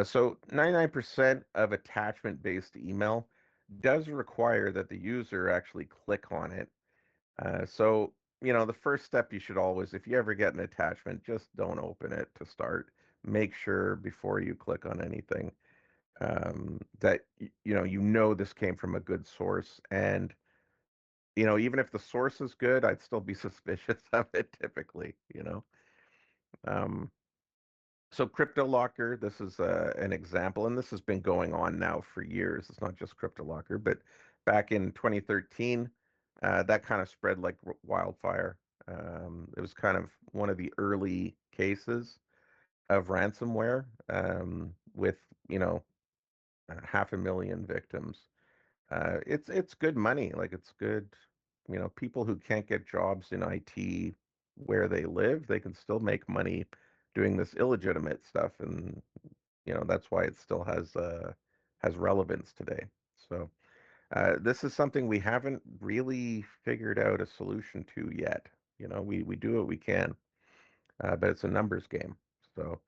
Speaker 1: So 99% of attachment-based email does require that the user actually click on it. So, the first step you should always, if you ever get an attachment, just don't open it to start. Make sure before you click on anything that this came from a good source, and even if the source is good, I'd still be suspicious of it typically. Um, so CryptoLocker, this is an example, and this has been going on now for years. It's not just CryptoLocker, but back in 2013, that kind of spread like wildfire. It was kind of one of the early cases of ransomware. with, you know, 500,000 victims. It's good money. Like it's good, you know, people who can't get jobs in IT where they live, they can still make money doing this illegitimate stuff, and you know that's why it still has relevance today. So this is something we haven't really figured out a solution to yet. You know, we do what we can, but it's a numbers game. So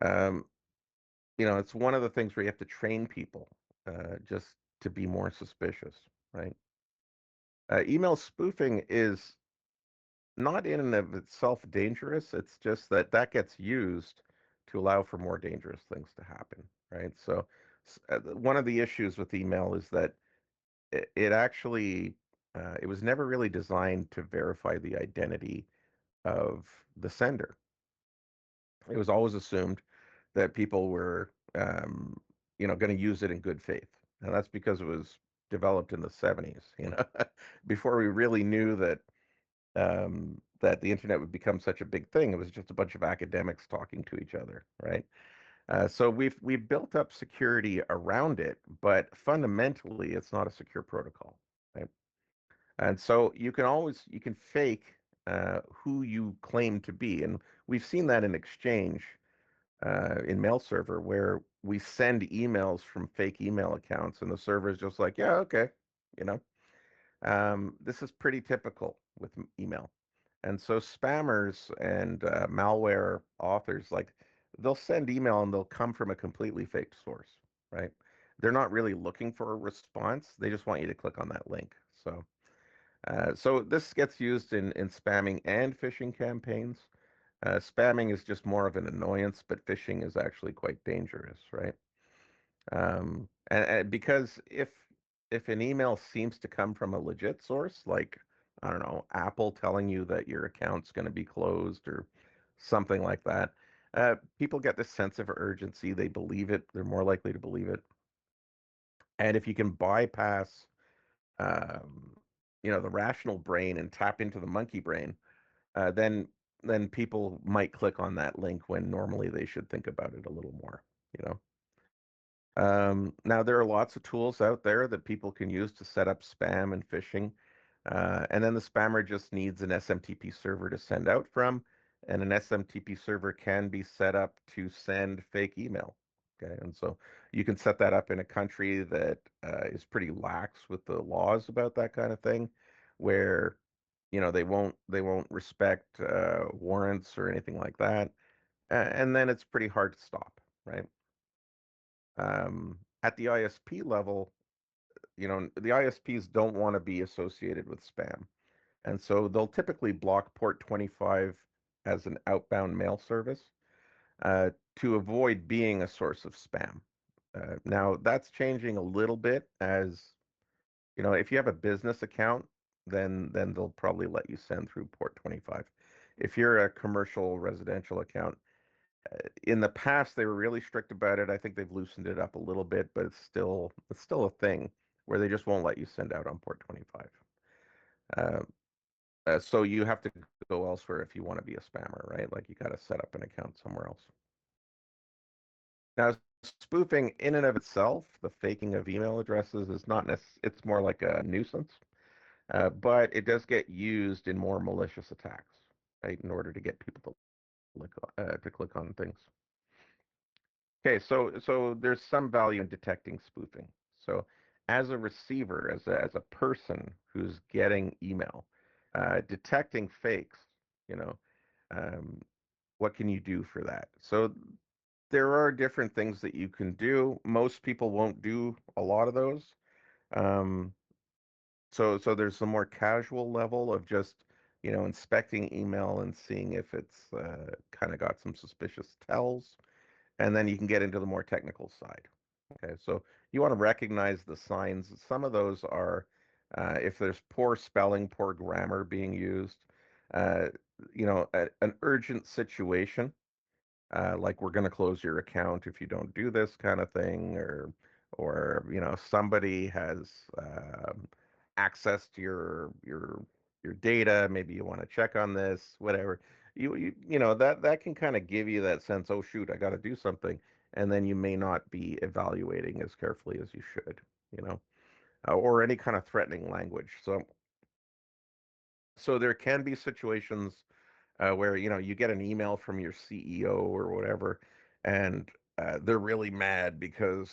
Speaker 1: um, you know, it's one of the things where you have to train people just to be more suspicious, right? Email spoofing is not in and of itself dangerous. It's just that that gets used to allow for more dangerous things to happen, right? So one of the issues with email is that it actually it was never really designed to verify the identity of the sender. It was always assumed that people were, you know, going to use it in good faith, and that's because it was developed in the 70s, you know, before we really knew that the internet would become such a big thing. It was just a bunch of academics talking to each other, right? So we've built up security around it, but fundamentally, it's not a secure protocol, right? And so you can fake who you claim to be, and we've seen that in Exchange in mail server where we send emails from fake email accounts, and the server is just like, yeah, okay, you know. This is pretty typical with email. And so spammers and malware authors, like they'll send email and they'll come from a completely fake source, right? They're not really looking for a response. They just want you to click on that link. So this gets used in spamming and phishing campaigns. Spamming is just more of an annoyance, but phishing is actually quite dangerous, right? And because if an email seems to come from a legit source, like I don't know, Apple telling you that your account's going to be closed or something like that, people get this sense of urgency. They believe it. They're more likely to believe it. And if you can bypass, um, you know, the rational brain and tap into the monkey brain, then people might click on that link when normally they should think about it a little more. You know. Now, there are lots of tools out there that people can use to set up spam and phishing. And then the spammer just needs an SMTP server to send out from, and an SMTP server can be set up to send fake email. Okay, and so you can set that up in a country that is pretty lax with the laws about that kind of thing, where you know they won't respect warrants or anything like that, and then it's pretty hard to stop, right? At the ISP level, you know, the ISPs don't want to be associated with spam. And so they'll typically block port 25 as an outbound mail service to avoid being a source of spam. Now, that's changing a little bit as, you know, if you have a business account, then they'll probably let you send through port 25. If you're a commercial residential account, in the past they were really strict about it. I think they've loosened it up a little bit, but it's still a thing where they just won't let you send out on port 25. Uh, so you have to go elsewhere if you want to be a spammer, right? Like you got to set up an account somewhere else. Now, spoofing in and of itself, the faking of email addresses is not it's more like a nuisance, but it does get used in more malicious attacks, right? In order to get people to click on things. Okay, so there's some value in detecting spoofing. So as a receiver, as a person who's getting email, detecting fakes, you know, um, what can you do for that? So there are different things that you can do. Most people won't do a lot of those. Um, so there's a more casual level of just, you know, inspecting email and seeing if it's kind of got some suspicious tells, and then you can get into the more technical side. Okay, so you want to recognize the signs. Some of those are if there's poor spelling, poor grammar being used, uh, you know, an urgent situation, like we're going to close your account if you don't do this kind of thing, or you know, somebody has access to your data. Maybe you want to check on this, whatever. You know that can kind of give you that sense. Oh shoot, I got to do something. and then you may not be evaluating as carefully as you should, you know, or any kind of threatening language. So there can be situations where you get an email from your CEO or whatever, and they're really mad because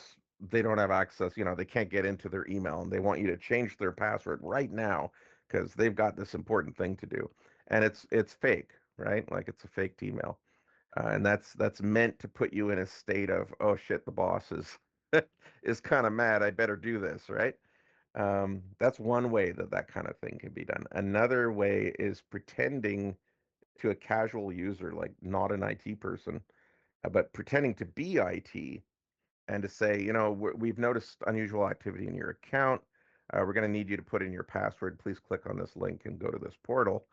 Speaker 1: they don't have access. They can't get into their email, and they want you to change their password right now because they've got this important thing to do, and it's fake, right? Like it's a fake email, and that's meant to put you in a state of, oh shit, the boss is is kind of mad. I better do this, right? That's one way that that kind of thing can be done. Another way is pretending to a casual user, like not an IT person, but pretending to be IT and to say, we've noticed unusual activity in your account. We're going to need you to put in your password. Please click on this link and go to this portal.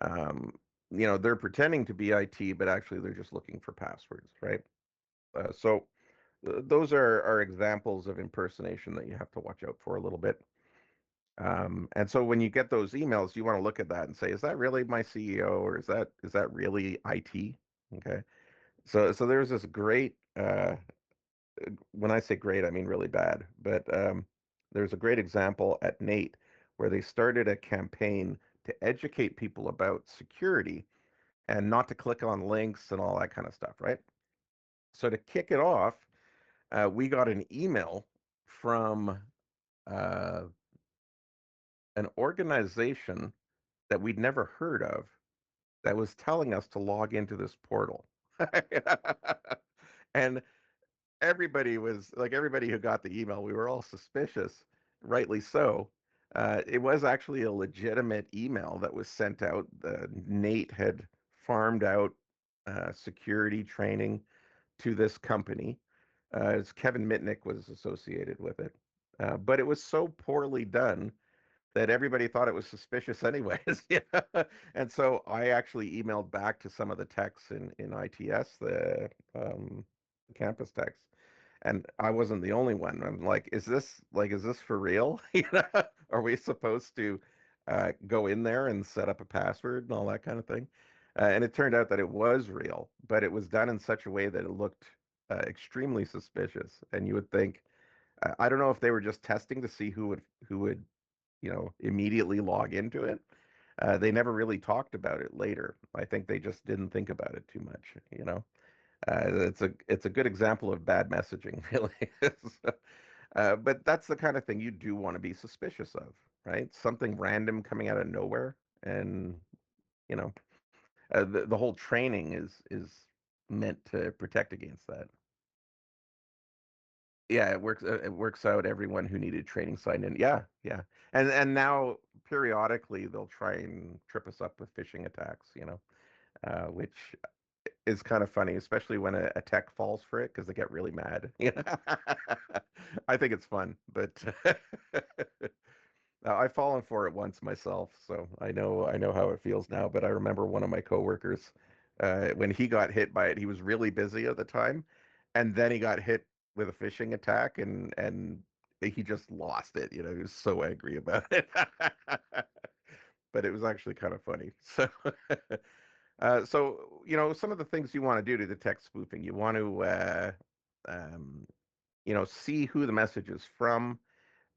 Speaker 1: Um, they're pretending to be IT, but actually they're just looking for passwords, right? So those are examples of impersonation that you have to watch out for a little bit. And so when you get those emails, you want to look at that and say, is that really my CEO or is that really IT? Okay. So there's this great when I say great, I mean really bad, but there's a great example at Nate where they started a campaign to educate people about security and not to click on links and all that kind of stuff, right? So to kick it off, we got an email from uh, an organization that we'd never heard of that was telling us to log into this portal. And everybody who got the email, we were all suspicious, rightly so. It was actually a legitimate email that was sent out. Nate had farmed out security training to this company. As Kevin Mitnick was associated with it. But it was so poorly done that everybody thought it was suspicious anyways. Yeah. And so I actually emailed back to some of the techs in ITS, the campus techs, and I wasn't the only one. I'm like, is this for real? Are we supposed to go in there and set up a password and all that kind of thing? And it turned out that it was real, but it was done in such a way that it looked extremely suspicious. And you would think, I don't know if they were just testing to see who would immediately log into it. They never really talked about it later. I think they just didn't think about it too much. It's a good example of bad messaging, really. So, but that's the kind of thing you do want to be suspicious of, right? Something random coming out of nowhere, and you know, the whole training is meant to protect against that. Yeah, it works out. Everyone who needed training signed in. Yeah, yeah. And now periodically they'll try and trip us up with phishing attacks, which is kind of funny, especially when a tech falls for it because they get really mad. I think it's fun, but I've fallen for it once myself, so I know how it feels now. But I remember one of my coworkers, when he got hit by it, he was really busy at the time, and then he got hit with a phishing attack, and he just lost it. He was so angry about it. But it was actually kind of funny. So some of the things you want to do to detect spoofing, you want to, um, see who the message is from,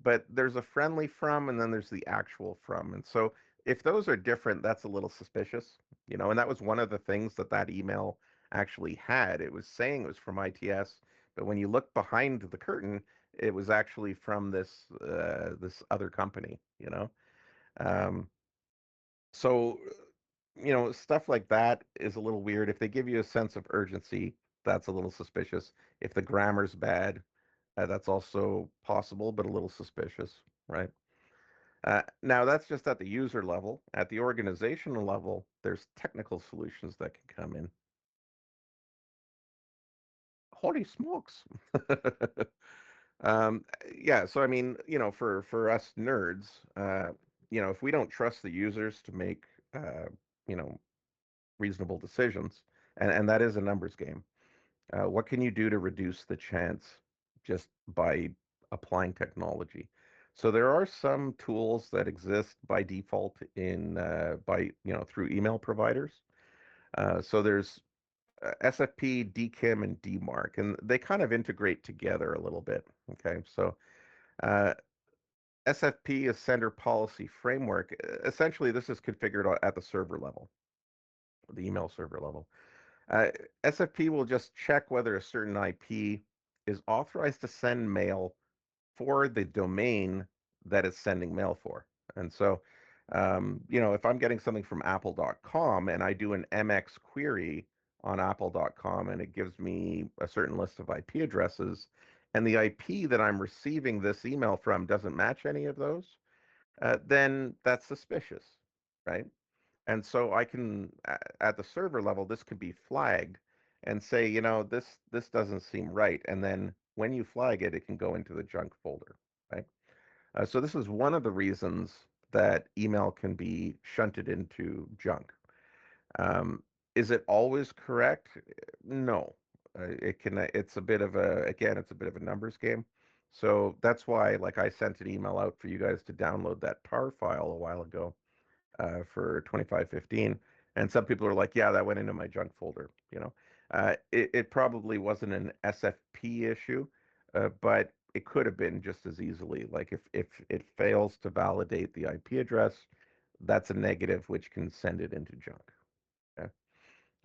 Speaker 1: but there's a friendly from and then there's the actual from. And so if those are different, that's a little suspicious. And that was one of the things that email actually had. It was saying it was from ITS, but when you look behind the curtain, it was actually from this other company. Um, so stuff like that is a little weird. If they give you a sense of urgency, that's a little suspicious. If the grammar's bad, that's also possible, but a little suspicious, right? Now, that's just at the user level. At the organizational level, there's technical solutions that can come in. Holy smokes! Yeah, so I mean, for us nerds, if we don't trust the users to make, you know, reasonable decisions, and that is a numbers game. What can you do to reduce the chance just by applying technology? So there are some tools that exist by default in by through email providers. So there's SFP, DKIM, and DMARC, and they kind of integrate together a little bit. Okay, so uh, SFP is Sender Policy Framework. Essentially, this is configured at the server level, the email server level. Uh, SFP will just check whether a certain IP is authorized to send mail for the domain that it's sending mail for. And so, if I'm getting something from apple.com and I do an MX query on apple.com and it gives me a certain list of IP addresses, and the IP that I'm receiving this email from doesn't match any of those, then that's suspicious, right? And so I can, at the server level, this could be flagged and say, this doesn't seem right. And then when you flag it, it can go into the junk folder, right? So this is one of the reasons that email can be shunted into junk. Um, is it always correct? No. It can. It's a bit of a again. It's a bit of a numbers game. So that's why, like, I sent an email out for you guys to download that tar file a while ago for 2515, and some people are like, "Yeah, that went into my junk folder." It probably wasn't an SFP issue, but it could have been just as easily. Like if it fails to validate the IP address, that's a negative, which can send it into junk. Okay?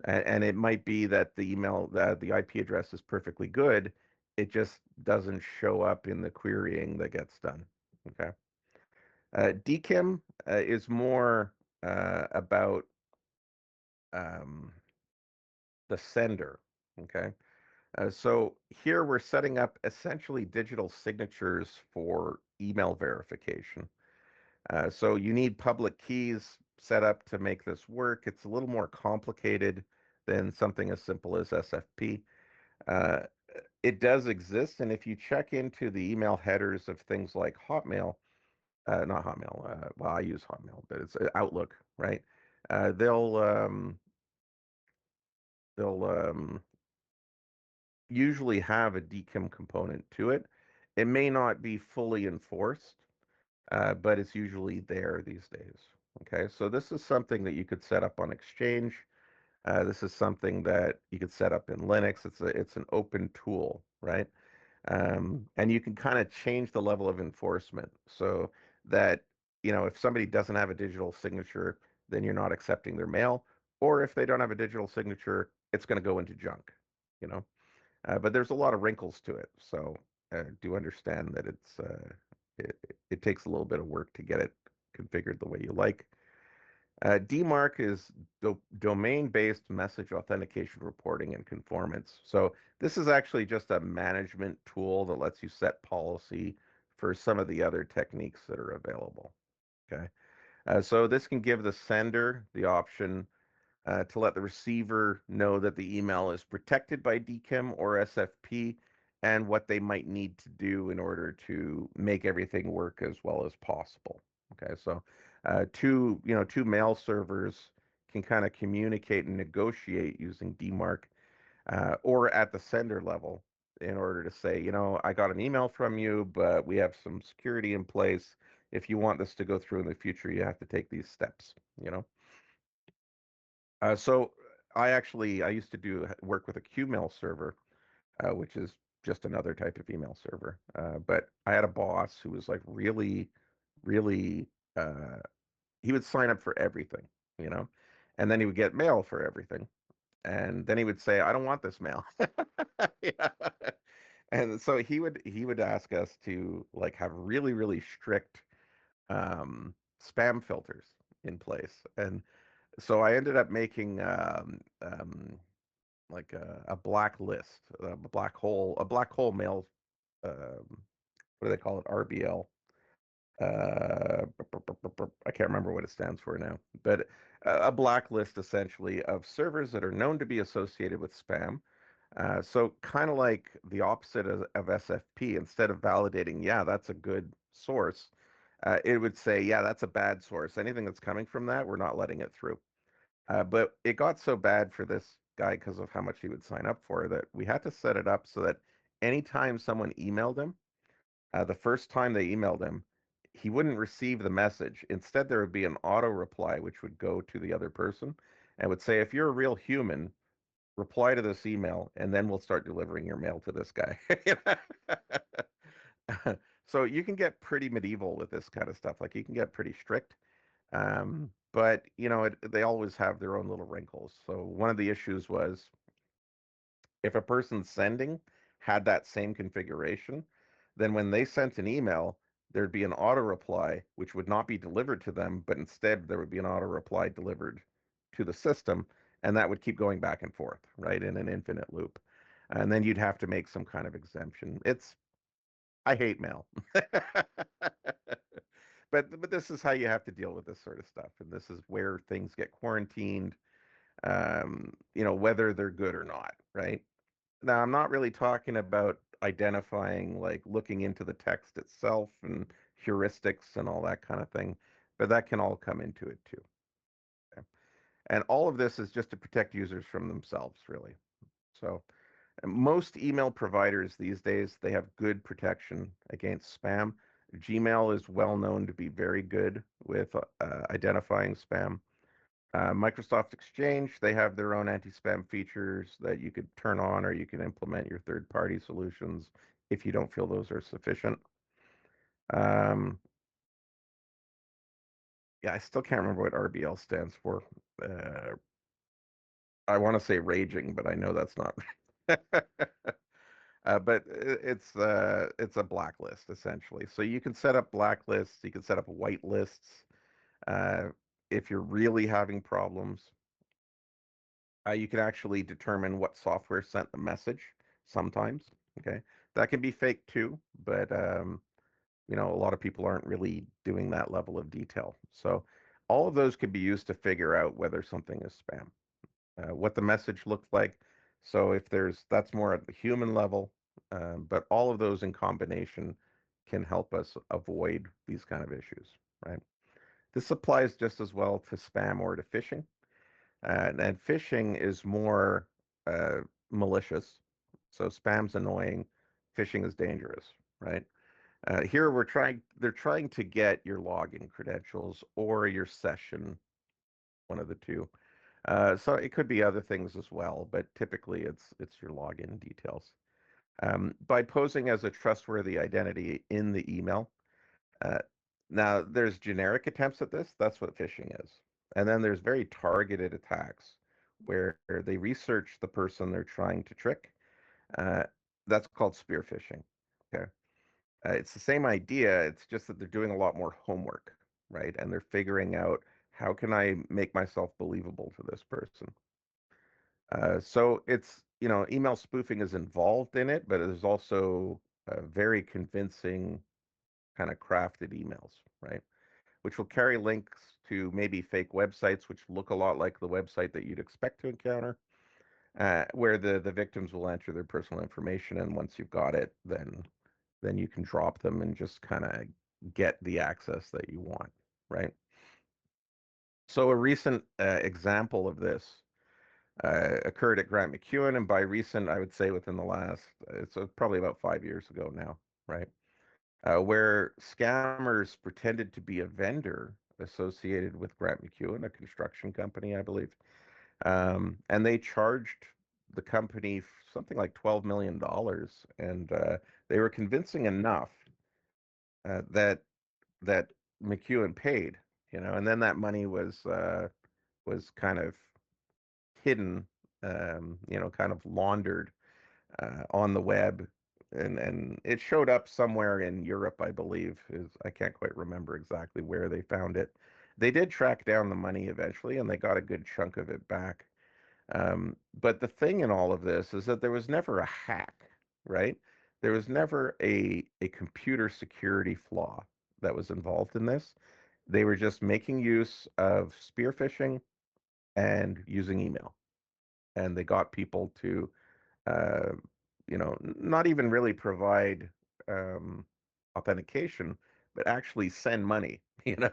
Speaker 1: And it might be that the IP address is perfectly good. It just doesn't show up in the querying that gets done. Okay. DKIM is more about um, the sender. Okay. So here we're setting up essentially digital signatures for email verification. So you need public keys set up to make this work. It's a little more complicated than something as simple as SFP. Uh, it does exist, and if you check into the email headers of things like Hotmail, not Hotmail, well, I use Hotmail, but it's Outlook, right? Uh, they'll um, they'll usually have a DKIM component to it. It may not be fully enforced, but it's usually there these days. Okay, so this is something that you could set up on Exchange. This is something that you could set up in Linux. It's an open tool, right? And you can kind of change the level of enforcement so that, if somebody doesn't have a digital signature, then you're not accepting their mail. Or if they don't have a digital signature, it's going to go into junk, you know. But there's a lot of wrinkles to it. So do understand that it takes a little bit of work to get it configured the way you like. DMARC is domain-based message authentication reporting and conformance. So this is actually just a management tool that lets you set policy for some of the other techniques that are available. Okay. So this can give the sender the option to let the receiver know that the email is protected by DKIM or SFP and what they might need to do in order to make everything work as well as possible. Okay, so two mail servers can kind of communicate and negotiate using DMARC or at the sender level in order to say, I got an email from you, but we have some security in place. If you want this to go through in the future, you have to take these steps, so I used to do work with a Qmail server, which is just another type of email server. But I had a boss who was like really, really, uh, he would sign up for everything, you know, and then he would get mail for everything. And then he would say, I don't want this mail. Yeah. And so he would ask us to like have really, really strict spam filters in place. And so I ended up making like a black list, a black hole mail. What do they call it? RBL. I can't remember what it stands for now, but a blacklist essentially of servers that are known to be associated with spam. So kind of like the opposite of SFP, instead of validating, yeah, that's a good source, it would say, yeah, that's a bad source. Anything that's coming from that, we're not letting it through. But it got so bad for this guy because of how much he would sign up for that we had to set it up so that anytime someone emailed him, the first time they emailed him, he wouldn't receive the message. Instead, there would be an auto reply which would go to the other person and would say, if you're a real human, reply to this email, and then we'll start delivering your mail to this guy. So you can get pretty medieval with this kind of stuff. Like you can get pretty strict. But they always have their own little wrinkles. So one of the issues was if a person sending had that same configuration, then when they sent an email, there'd be an auto reply, which would not be delivered to them, but instead there would be an auto reply delivered to the system, and that would keep going back and forth, right, in an infinite loop. And then you'd have to make some kind of exemption. I hate mail. But this is how you have to deal with this sort of stuff, and this is where things get quarantined, whether they're good or not, right? Now, I'm not really talking about identifying, like looking into the text itself and heuristics and all that kind of thing, but that can all come into it too. Okay? And all of this is just to protect users from themselves, really. So, most email providers these days, they have good protection against spam. Gmail is well known to be very good with identifying spam. Microsoft Exchange, they have their own anti-spam features that you could turn on, or you can implement your third-party solutions if you don't feel those are sufficient. Um, yeah, I still can't remember what RBL stands for. I want to say raging, but I know that's not. But it's a blacklist essentially. So you can set up blacklists, you can set up white lists. Uh, if you're really having problems, you can actually determine what software sent the message sometimes. Okay. That can be fake too, but a lot of people aren't really doing that level of detail. So all of those could be used to figure out whether something is spam, what the message looked like. So if that's more at the human level, but all of those in combination can help us avoid these kind of issues, right? This applies just as well to spam or to phishing. And phishing is more uh, malicious. So spam's annoying, phishing is dangerous, right? Here they're trying to get your login credentials or your session, one of the two. So it could be other things as well, but typically it's your login details. By posing as a trustworthy identity in the email, uh, now, there's generic attempts at this. That's what phishing is. And then there's very targeted attacks where they research the person they're trying to trick. Uh, that's called spear phishing. Okay. It's the same idea. It's just that they're doing a lot more homework, right? And they're figuring out how can I make myself believable to this person. So email spoofing is involved in it, but there's also very convincing kind of crafted emails, right? Which will carry links to maybe fake websites, which look a lot like the website that you'd expect to encounter, where the victims will enter their personal information, and once you've got it, then you can drop them and just kind of get the access that you want, right? So a recent example of this occurred at Grant McEwen, and by recent, I would say within the last, it's probably about 5 years ago now, right? Where scammers pretended to be a vendor associated with Grant McEwen, a construction company, I believe. And they charged the company something like $12 million, and they were convincing enough that McEwen paid, and then that money was kind of hidden, kind of laundered on the web, and it showed up somewhere in Europe, I believe. I can't quite remember exactly where they found it. They did track down the money eventually, and they got a good chunk of it back. But the thing in all of this is that there was never a hack, right? There was never a computer security flaw that was involved in this. They were just making use of spear phishing and using email, and they got people to uh, not even really provide um, authentication, but actually send money, and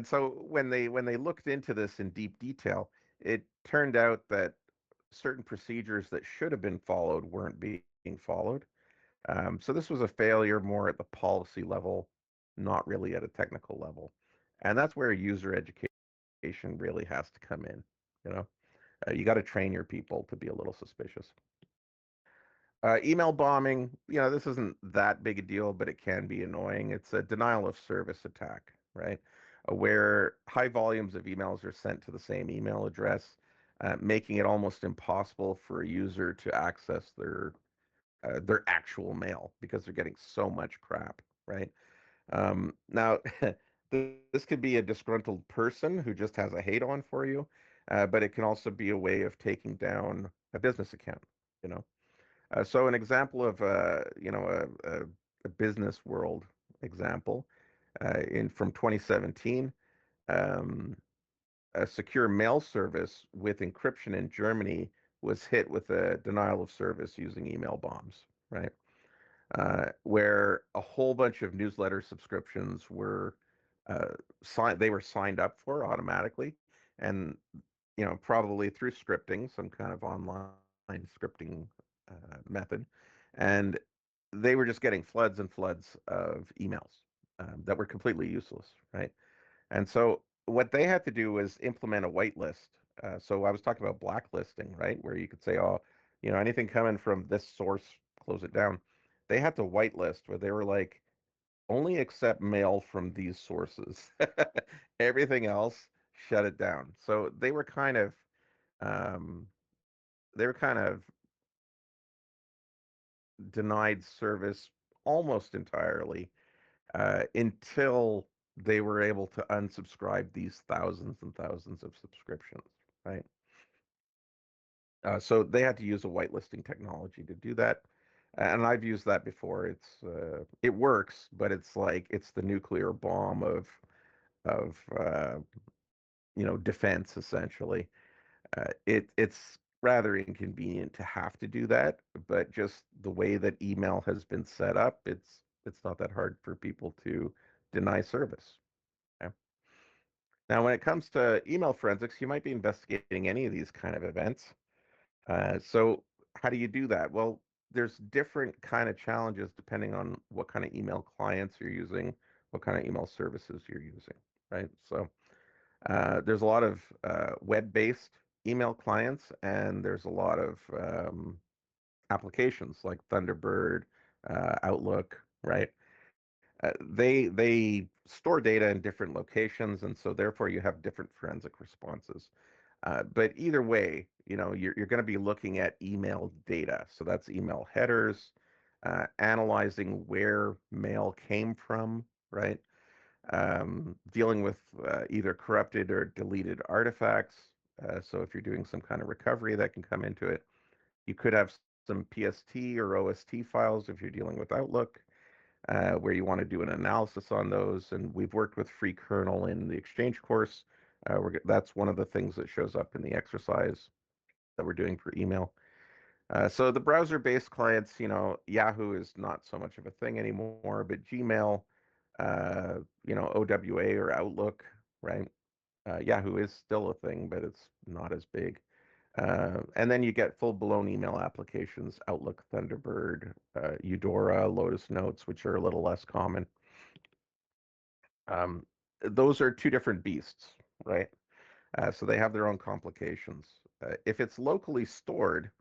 Speaker 1: so when they looked into this in deep detail, it turned out that certain procedures that should have been followed weren't being followed. So this was a failure more at the policy level, not really at a technical level, and that's where user education really has to come in. You know, You got to train your people to be a little suspicious. Email bombing, this isn't that big a deal, but it can be annoying. It's a denial of service attack, right? Where high volumes of emails are sent to the same email address, making it almost impossible for a user to access their actual mail because they're getting so much crap, right? Now, this could be a disgruntled person who just has a hate on for you, but it can also be a way of taking down a business account, you know? So an example of a business world example in from 2017, um, a secure mail service with encryption in Germany was hit with a denial of service using email bombs, right? Where a whole bunch of newsletter subscriptions were they were signed up for automatically, and probably through scripting, some kind of online scripting method, and they were just getting floods and floods of emails that were completely useless, right? And so what they had to do was implement a whitelist. So I was talking about blacklisting, right? Where you could say, oh, anything coming from this source, close it down. They had to whitelist where they were like, only accept mail from these sources. Everything else, shut it down. So um, they were kind of denied service almost entirely until they were able to unsubscribe these thousands and thousands of subscriptions, right? So they had to use a whitelisting technology to do that, and I've used that before. It works, but it's like it's the nuclear bomb of defense essentially. It's rather inconvenient to have to do that, but just the way that email has been set up, it's not that hard for people to deny service. Okay? Now, when it comes to email forensics, you might be investigating any of these kind of events. So how do you do that? Well, there's different kind of challenges depending on what kind of email clients you're using, what kind of email services you're using, right? So there's a lot of web-based email clients, and there's a lot of applications like Thunderbird, Outlook, right? They store data in different locations, and so therefore you have different forensic responses. But either way, you're going to be looking at email data. So that's email headers, analyzing where mail came from, right? Dealing with either corrupted or deleted artifacts. So if you're doing some kind of recovery that can come into it, you could have some PST or OST files if you're dealing with Outlook, where you want to do an analysis on those. And we've worked with free kernel in the Exchange course. That's one of the things that shows up in the exercise that we're doing for email. So the browser-based clients, Yahoo is not so much of a thing anymore, but Gmail, OWA or Outlook, right? Yahoo is still a thing, but it's not as big. And then you get full-blown email applications, Outlook, Thunderbird, Eudora, Lotus Notes, which are a little less common. Um, those are two different beasts, right? So they have their own complications. If it's locally stored,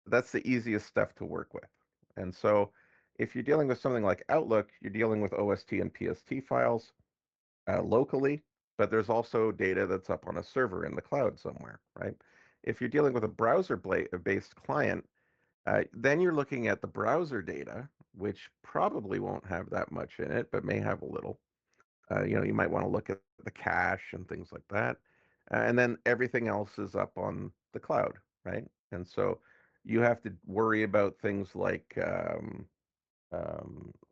Speaker 1: that's the easiest stuff to work with. And so if you're dealing with something like Outlook, you're dealing with OST and PST files locally, but there's also data that's up on a server in the cloud somewhere, right? If you're dealing with a browser-based client, then you're looking at the browser data, which probably won't have that much in it, but may have a little. You might want to look at the cache and things like that. And then everything else is up on the cloud, right? And so you have to worry about things like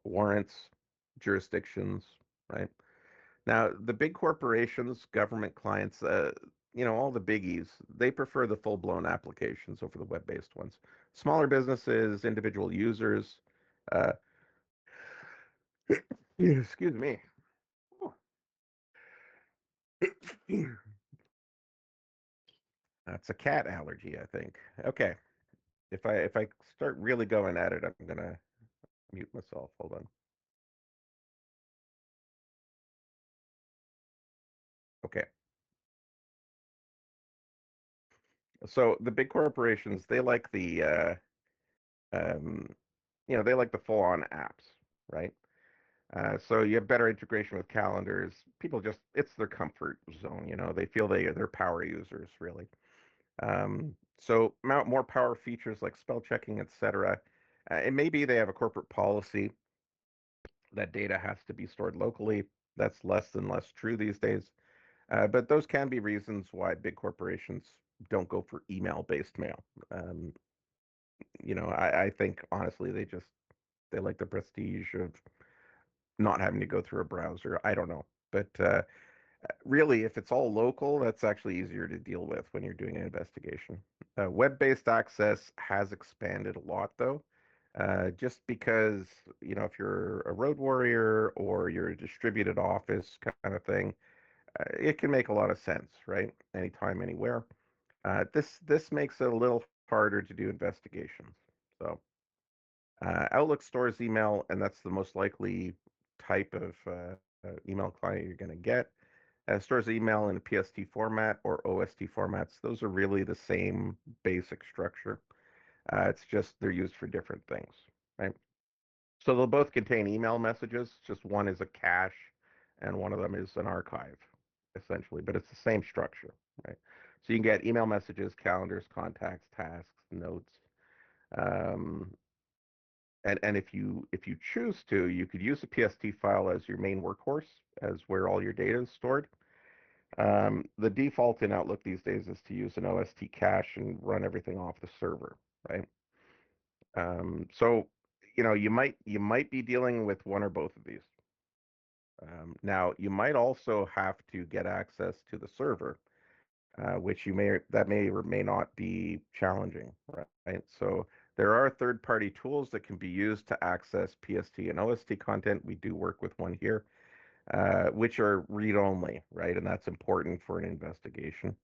Speaker 1: warrants, jurisdictions, right? Now, the big corporations, government clients, all the biggies, they prefer the full-blown applications over the web-based ones. Smaller businesses, individual users, uh, excuse me. That's a cat allergy, I think. Okay. If I start really going at it, I'm gonna mute myself. Hold on. Okay. So the big corporations, they like um, they like the full-on apps, right? So you have better integration with calendars. People just, it's their comfort zone, they feel they're power users, really. So mount more power features like spell checking, etc. And maybe they have a corporate policy that data has to be stored locally. That's less and less true these days. But those can be reasons why big corporations don't go for email-based mail. Um, I think honestly they like the prestige of not having to go through a browser. I don't know, but really, if it's all local, that's actually easier to deal with when you're doing an investigation. Web-based access has expanded a lot, though, just because, if you're a road warrior or you're a distributed office kind of thing, it can make a lot of sense, right? Anytime, anywhere. This makes it a little harder to do investigations. So, Outlook stores email, and that's the most likely type of email client you're going to get. Stores email in a PST format or OST formats. Those are really the same basic structure. It's just they're used for different things, right? So they'll both contain email messages. Just one is a cache, and one of them is an archive, essentially. But it's the same structure, right? So you can get email messages, calendars, contacts, tasks, notes. Um, and if you choose to, you could use a PST file as your main workhorse, as where all your data is stored. The default in Outlook these days is to use an OST cache and run everything off the server, right? So, you might be dealing with one or both of these. Now, you might also have to get access to the server, which that may or may not be challenging, right? So there are third-party tools that can be used to access PST and OST content. We do work with one here, which are read-only, right? And that's important for an investigation.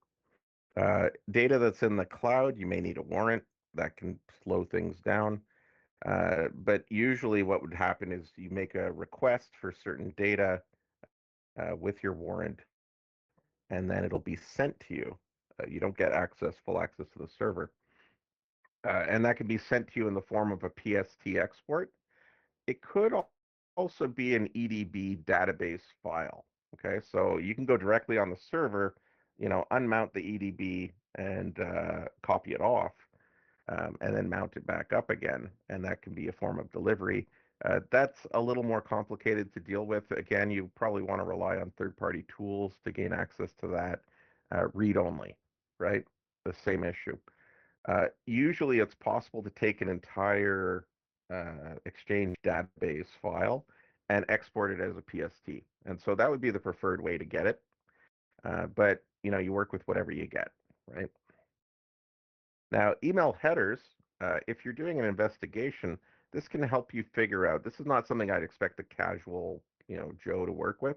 Speaker 1: Data that's in the cloud, you may need a warrant that can slow things down. But usually, what would happen is you make a request for certain data with your warrant, and then it'll be sent to you. You don't get full access to the server, and that can be sent to you in the form of a PST export. It could also be an EDB database file. Okay, so you can go directly on the server, unmount the EDB and copy it off, and then mount it back up again, and that can be a form of delivery. That's a little more complicated to deal with. Again, you probably want to rely on third-party tools to gain access to that. Read only, right? The same issue. Usually, it's possible to take an entire Exchange database file and export it as a PST, and so that would be the preferred way to get it. But you work with whatever you get, right? Now, email headers, if you're doing an investigation, this can help you figure out. This is not something I'd expect a casual, Joe to work with.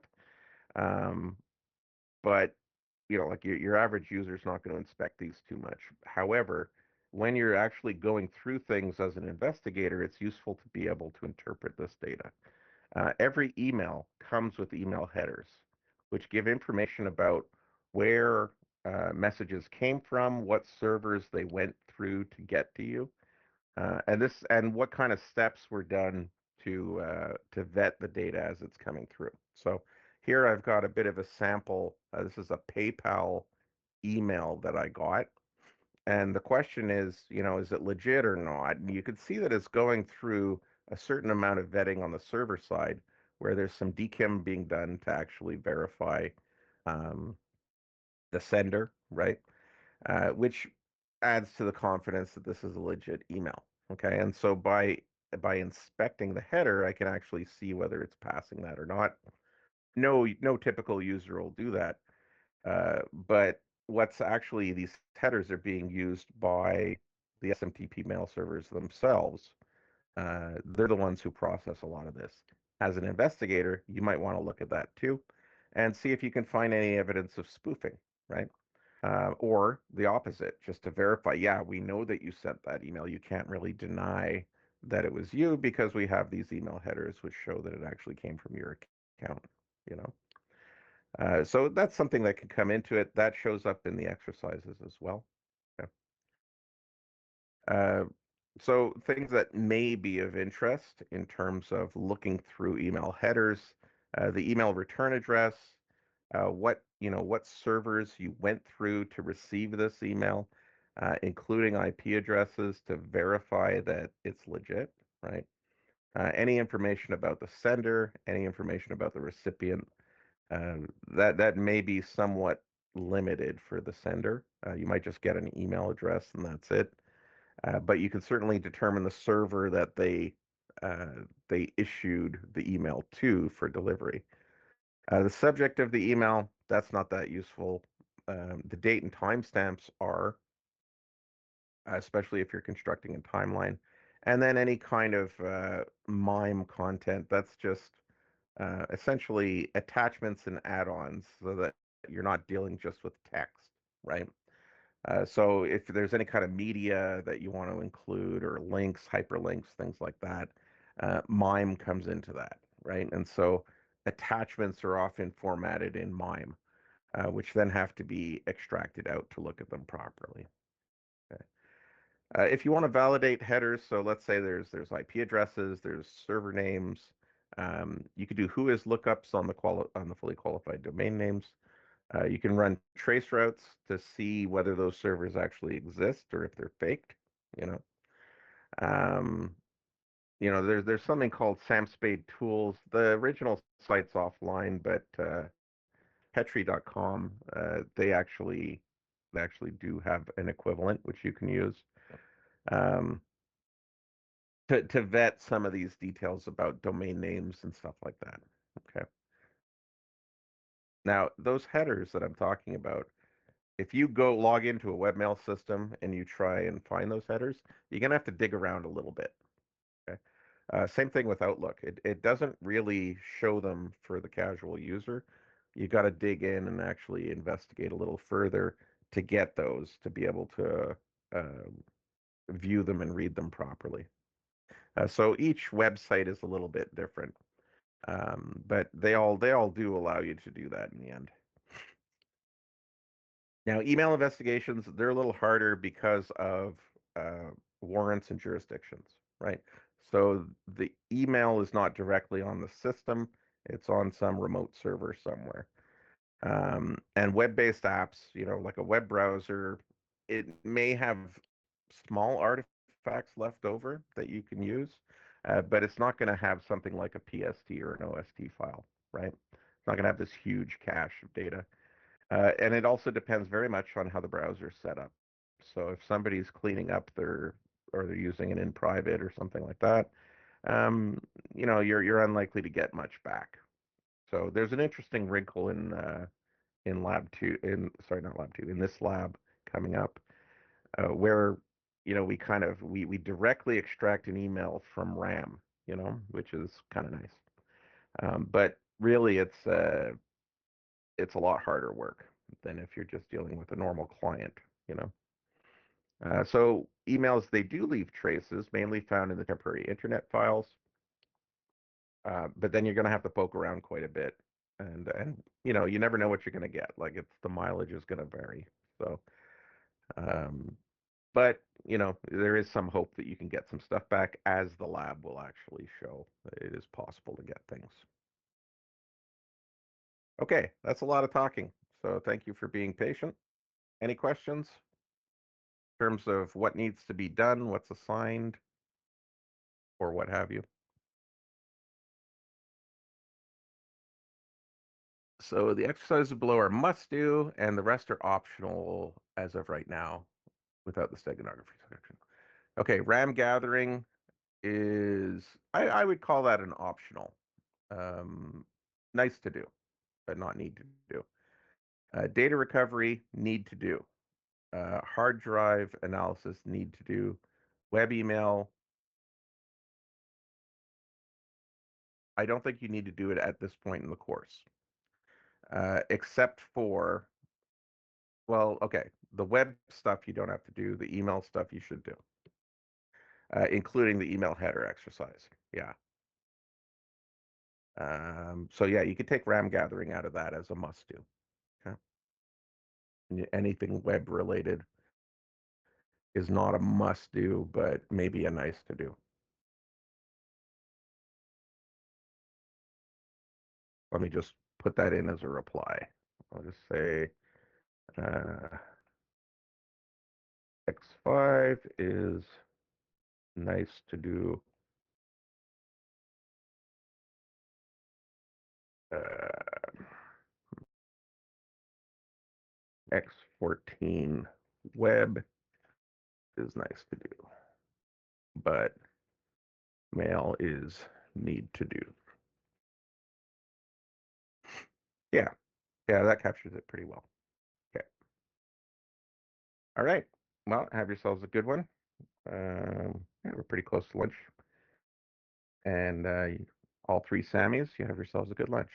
Speaker 1: Um, but like your average user is not going to inspect these too much. However, when you're actually going through things as an investigator, it's useful to be able to interpret this data. Every email comes with email headers, which give information about where messages came from, what servers they went through to get to you, and what kind of steps were done to vet the data as it's coming through. So here I've got a bit of a sample. This is a PayPal email that I got, and the question is it legit or not? And you can see that it's going through a certain amount of vetting on the server side, where there's some DKIM being done to actually verify um, the sender, right? Which adds to the confidence that this is a legit email. Okay, and so by inspecting the header, I can actually see whether it's passing that or not. No typical user will do that, but what's actually these headers are being used by the SMTP mail servers themselves. They're the ones who process a lot of this. As an investigator, you might want to look at that too and see if you can find any evidence of spoofing, right? Or the opposite, just to verify, yeah, we know that you sent that email. You can't really deny that it was you because we have these email headers which show that it actually came from your account, you know. So that's something that can come into it. That shows up in the exercises as well. Okay. Uh, so things that may be of interest in terms of looking through email headers, the email return address, what servers you went through to receive this email, including IP addresses to verify that it's legit, right? Any information about the sender, any information about the recipient, that may be somewhat limited for the sender. You might just get an email address and that's it. But you can certainly determine the server that they issued the email to for delivery. The subject of the email, that's not that useful. The date and timestamps are, especially if you're constructing a timeline. And then any kind of MIME content, that's just essentially attachments and add-ons so that you're not dealing just with text, right? So if there's any kind of media that you want to include or links, hyperlinks, things like that, MIME comes into that, right? And so attachments are often formatted in MIME, which then have to be extracted out to look at them properly. Okay. If you want to validate headers, so let's say there's IP addresses, there's server names. You could do whois lookups on the fully qualified domain names. You can run trace routes to see whether those servers actually exist or if they're faked. You know, um, there's something called SamSpade Tools. The original site's offline, but Petri.com they actually do have an equivalent which you can use um, to vet some of these details about domain names and stuff like that. Okay. Now those headers that I'm talking about, if you go log into a webmail system and you try and find those headers, you're gonna have to dig around a little bit. Okay. Same thing with Outlook. It doesn't really show them for the casual user. You got to dig in and actually investigate a little further to get those to be able to uh, view them and read them properly. So each website is a little bit different, but they all do allow you to do that in the end. Now, email investigations, they're a little harder because of uh, warrants and jurisdictions, right? So the email is not directly on the system, it's on some remote server somewhere. And web-based apps, like a web browser, it may have small artifacts left over that you can use, but it's not going to have something like a PST or an OST file, right? It's not going to have this huge cache of data. And it also depends very much on how the browser's set up. So if somebody's cleaning up or they're using it in private or something like that, um, you're unlikely to get much back. So there's an interesting wrinkle in lab two, in sorry, not lab two, in this lab coming up, where we directly extract an email from RAM, which is kind of nice. But really, it's a lot harder work than if you're just dealing with a normal client, you know. So emails, they do leave traces, mainly found in the temporary internet files, but then you're going to have to poke around quite a bit, and you never know what you're going to get. Like the mileage is going to vary. So, um, but there is some hope that you can get some stuff back, as the lab will actually show that it is possible to get things. Okay, that's a lot of talking. So thank you for being patient. Any questions in terms of what needs to be done, what's assigned, or what have you? So the exercises below are must do, and the rest are optional as of right now without the steganography section. Okay, RAM gathering is, I would call that an optional. Um, Nice to do, but not need to do. Data recovery, need to do. Hard drive analysis, need to do. Web email, I don't think you need to do it at this point in the course, except for, well, okay, the web stuff you don't have to do. The email stuff you should do, including the email header exercise. Yeah. So yeah, you could take RAM gathering out of that as a must do. Okay. Anything web related. is not a must do, but maybe a nice to do. Let me just put that in as a reply. I'll just say X5 is nice to do. X14 web is nice to do, but mail is need to do. Yeah, yeah, that captures it pretty well. Okay. All right. Well, have yourselves a good one. Yeah, we're pretty close to lunch. And all three Sammys, you have yourselves a good lunch.